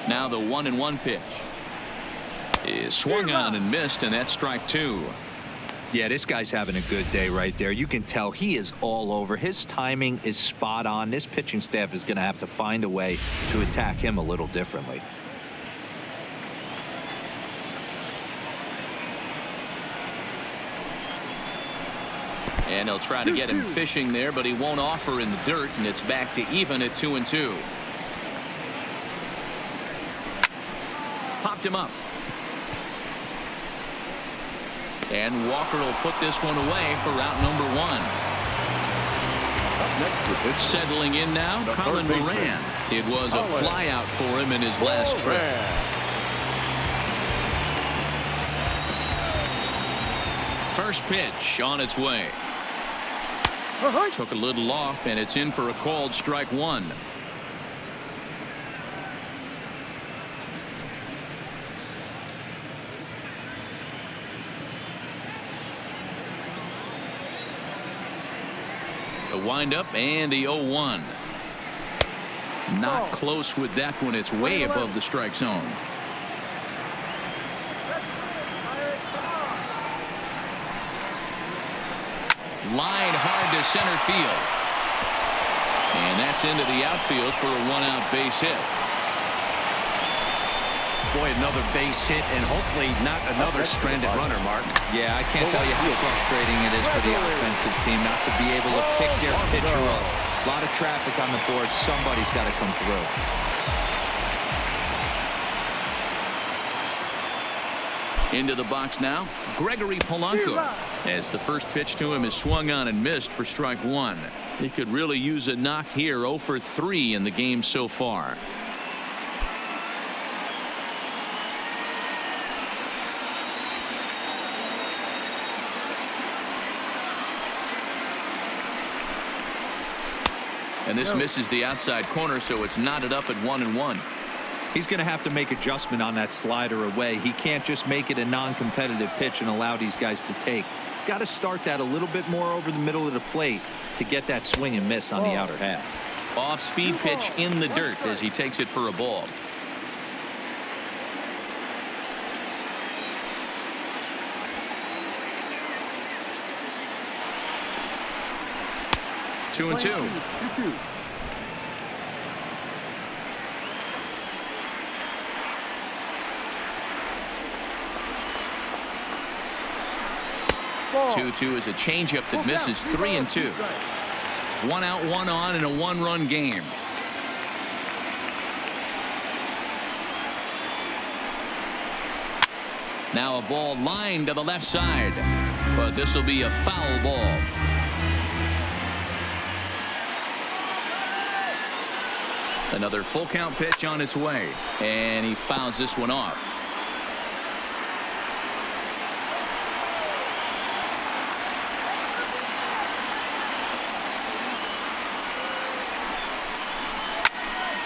Now the 1-1 pitch is swung on and missed, and that's strike 2. Yeah, this guy's having a good day right there. You can tell he is all over. His timing is spot on. This pitching staff is going to have to find a way to attack him a little differently. And he'll try to get him fishing there, but he won't offer in the dirt, and it's back to even at 2-2. Popped him up. And Walker will put this one away for route number 1. Settling in now, Colin Moran. It was a flyout for him in his last trip. First pitch on its way. Took a little off, and it's in for a called strike 1. The windup and the 0-1. Not close with that one. It's way above the strike zone. Line hard to center field. And that's into the outfield for a 1-out base hit. Boy, another base hit and hopefully not another stranded runner, Mark. Yeah, I can't tell you how frustrating it is for the offensive team not to be able to pick their pitcher up. A lot of traffic on the board. Somebody's got to come through. Into the box now, Gregory Polanco, as the first pitch to him is swung on and missed for strike one. He could really use a knock here. 0 for 3 in the game so far. And this misses the outside corner, so it's knotted up at 1-1. He's going to have to make adjustment on that slider away. He can't just make it a non-competitive pitch and allow these guys to take. He's got to start that a little bit more over the middle of the plate to get that swing and miss on the outer half. Off-speed pitch in the dirt as he takes it for a ball. Two and two. Ball. 2-2 is a changeup that misses. 3-2. 1 out, 1 on in a 1-run game. Now a ball lined to the left side, but this will be a foul ball. Another full count pitch on its way, and he fouls this one off.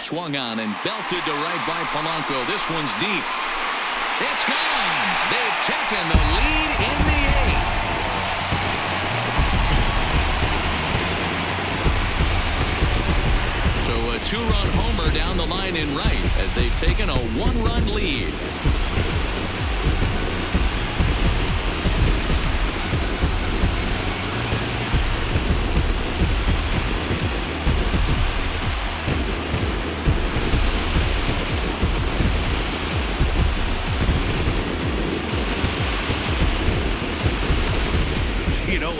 Swung on and belted to right by Polanco. This one's deep. It's gone. They've taken the lead in the 8th. So a 2-run homer down the line in right as they've taken a 1-run lead.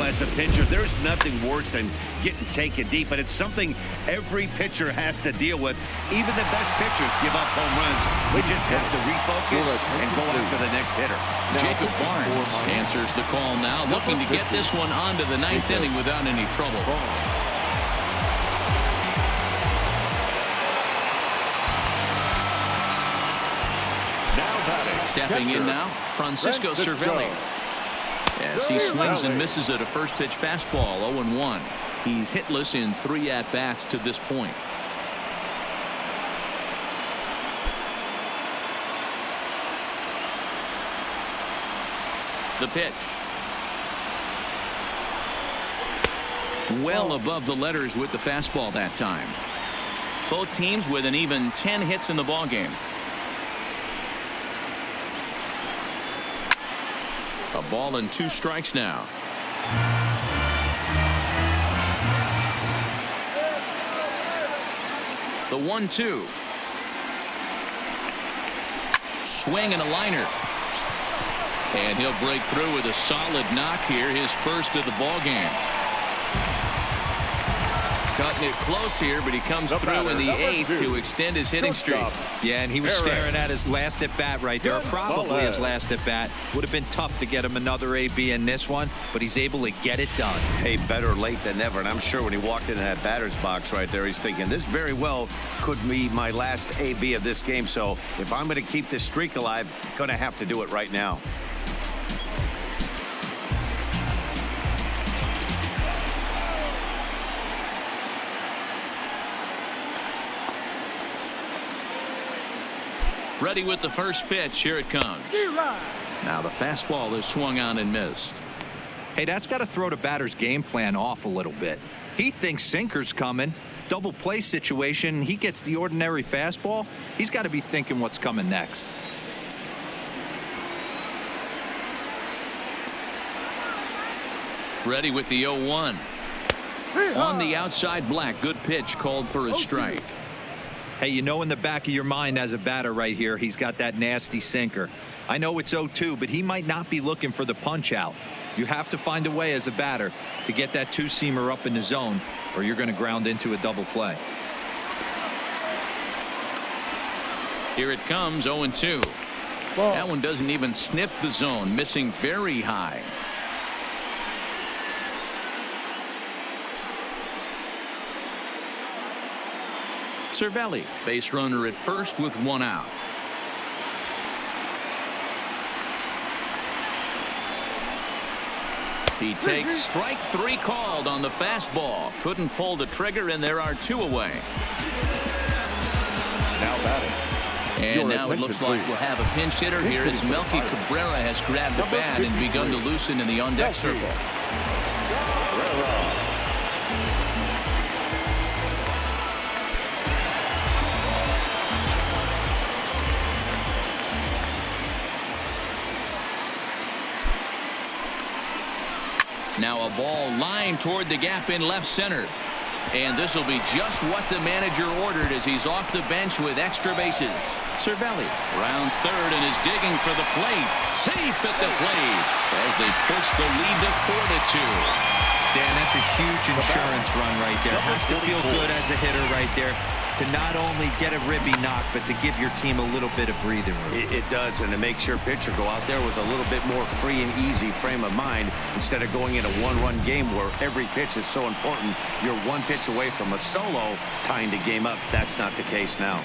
As a pitcher, there's nothing worse than getting taken deep, but it's something every pitcher has to deal with. Even the best pitchers give up home runs. We just have to refocus and go after the next hitter. Jacob Barnes answers the call now, looking to get this one onto the 9th inning without any trouble. Stepping in now, Francisco Cervelli. As he swings and misses at a first pitch fastball. 0-1. He's hitless in 3 at-bats to this point. The pitch. Well above the letters with the fastball that time. Both teams with an even 10 hits in the ballgame. A ball and 2 strikes now. The 1-2. Swing and a liner. And he'll break through with a solid knock here, his first of the ball game. Cutting it close here, but he comes through in the 8th to extend his hitting streak. Yeah, and he was staring at his last at bat right there, probably his last at bat. Would have been tough to get him another AB in this one, but he's able to get it done. Hey, better late than never, and I'm sure when he walked into that batter's box right there, he's thinking this very well could be my last AB of this game. So if I'm going to keep this streak alive, I'm going to have to do it right now. Ready with the first pitch. Here it comes. Now the fastball is swung on and missed. Hey, that's got to throw the batter's game plan off a little bit. He thinks sinker's coming. Double play situation. He gets the ordinary fastball. He's got to be thinking what's coming next. Ready with the 0-1. On the outside, Black. Good pitch called for a strike. Hey, you know in the back of your mind as a batter right here, he's got that nasty sinker. I know it's 0-2, but he might not be looking for the punch out. You have to find a way as a batter to get that two-seamer up in the zone, or you're going to ground into a double play. Here it comes, 0-2. That one doesn't even sniff the zone, missing very high. Cervelli, base runner at first with one out. He takes strike three called on the fastball. Couldn't pull the trigger, and there are two away. Now batting. And now it looks like we'll have a pinch hitter here as Melky Cabrera has grabbed the bat and begun to loosen in the on-deck circle. Now a ball lined toward the gap in left center. And this will be just what the manager ordered as he's off the bench with extra bases. Cervelli rounds third and is digging for the plate. Safe at the plate as they push the lead to 4-2. Dan, that's a huge insurance run right there. Has to feel good as a hitter right there to not only get a ribby knock, but to give your team a little bit of breathing room. It does, and it makes your pitcher go out there with a little bit more free and easy frame of mind instead of going in a one-run game where every pitch is so important. You're one pitch away from a solo tying the game up. That's not the case now.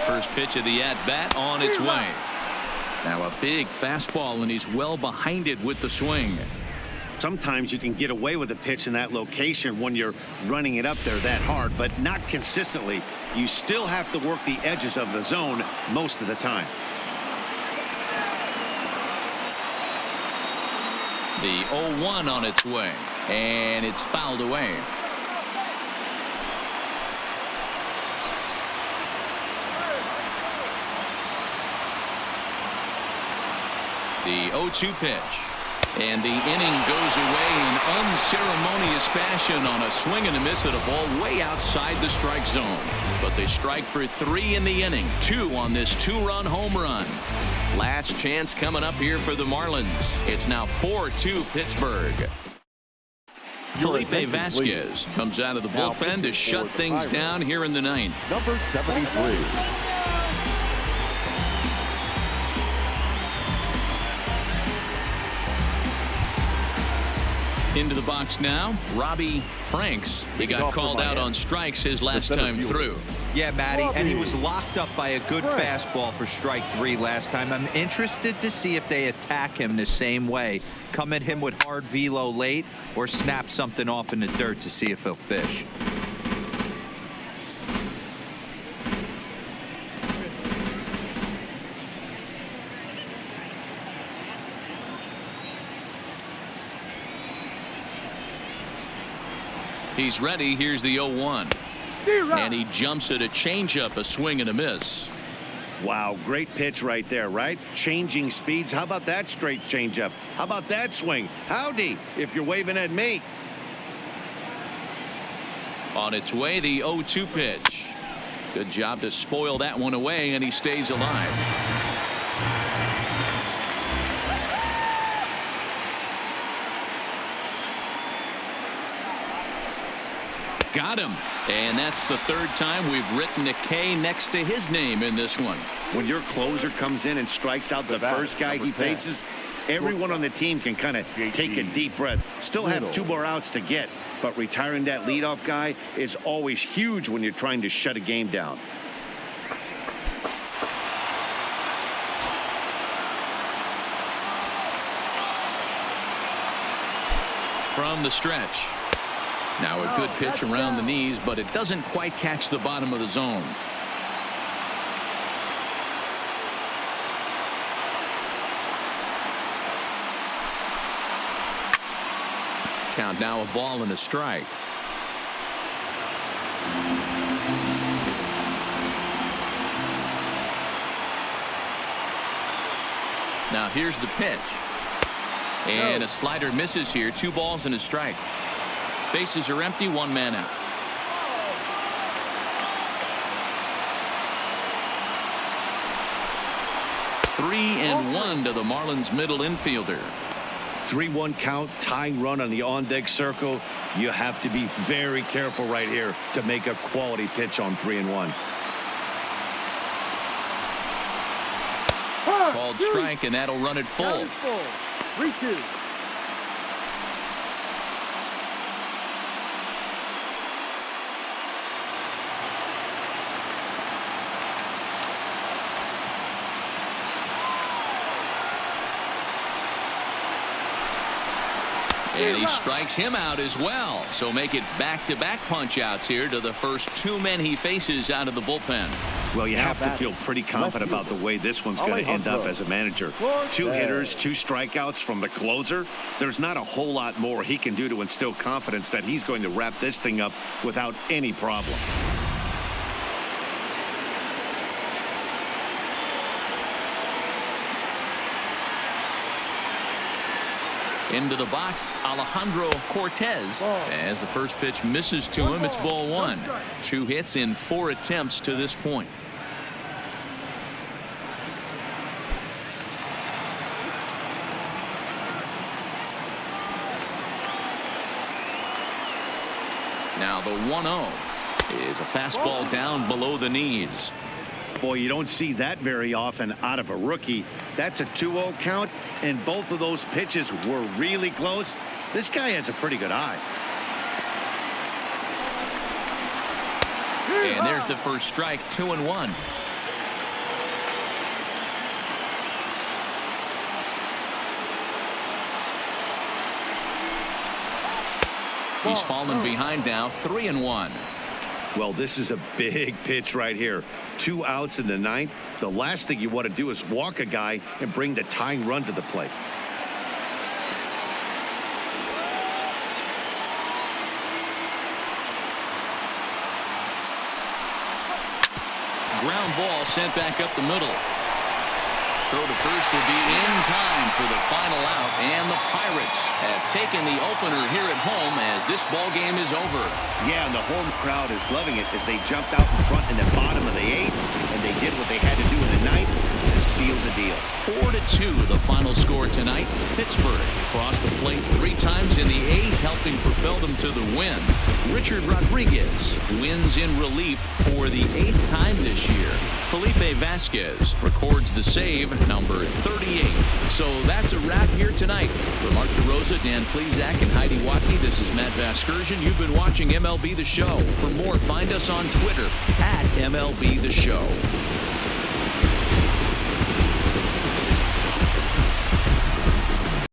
First pitch of the at-bat on its way. Now a big fastball, and he's well behind it with the swing. Sometimes you can get away with a pitch in that location when you're running it up there that hard, but not consistently. You still have to work the edges of the zone most of the time. The 0-1 on its way, and it's fouled away. The 0-2 pitch, and the inning goes away in unceremonious fashion on a swing and a miss at a ball way outside the strike zone. But they strike for 3 in the inning, 2 on this 2-run home run. Last chance coming up here for the Marlins. It's now 4-2 Pittsburgh. Felipe Vasquez comes out of the bullpen to shut things down here in the ninth. Number 73. Into the box now, Robbie Franks. He got called out on strikes his last time through. Yeah, Matty, and he was locked up by a good fastball for strike 3 last time. I'm interested to see if they attack him the same way. Come at him with hard velo late or snap something off in the dirt to see if he'll fish. He's ready. Here's the 0-1. And he jumps at a changeup, a swing and a miss. Wow, great pitch right there, right? Changing speeds. How about that straight changeup? How about that swing? Howdy, if you're waving at me. On its way, the 0-2 pitch. Good job to spoil that one away, and he stays alive. Got him. And that's the third time we've written a K next to his name in this one. When your closer comes in and strikes out the first guy he faces, everyone on the team can kind of take a deep breath. Still have 2 more outs to get, but retiring that leadoff guy is always huge when you're trying to shut a game down. From the stretch. Now a good pitch around the knees, but it doesn't quite catch the bottom of the zone. Count now, a ball and a strike. Now here's the pitch. And a slider misses here. 2 balls and a strike. Bases are empty. 1 man out. Three and 1 to the Marlins middle infielder. 3-1 count, tying run on the on-deck circle. You have to be very careful right here to make a quality pitch on 3-1. Called strike, and that'll run it full. 3-2. And he strikes him out as well. So make it back-to-back punch-outs here to the first 2 men he faces out of the bullpen. Well, you have to feel pretty confident about the way this one's going to end up as a manager. 2 hitters, 2 strikeouts from the closer. There's not a whole lot more he can do to instill confidence that he's going to wrap this thing up without any problem. Into the box, Alejandro Cortez. As the first pitch misses to him, it's ball 1. 2 hits in 4 attempts to this point. Now the 1-0 is a fastball down below the knees. Boy, you don't see that very often out of a rookie. That's a 2-0 count, and both of those pitches were really close. This guy has a pretty good eye. And there's the first strike. 2-1. He's fallen behind now. 3-1. Well, this is a big pitch right here. 2 outs in the 9th. The last thing you want to do is walk a guy and bring the tying run to the plate. Ground ball sent back up the middle. Throw to first will be in time for the final out, and the Pirates have taken the opener here at home as this ball game is over. Yeah, and the home crowd is loving it as they jumped out in front in the bottom of the 8th, and they did what they had to do in the 9th to seal the deal. 4-2 the final score tonight. Pittsburgh crossed the plate 3 times in the 8th, helping propel them to the win. Richard Rodriguez wins in relief for the 8th time this year. Felipe Vasquez records the save, number 38. So that's a wrap here tonight. For Mark DeRosa, Dan Plesac, and Heidi Watney, this is Matt Vasgersian. You've been watching MLB The Show. For more, find us on Twitter @MLB The Show.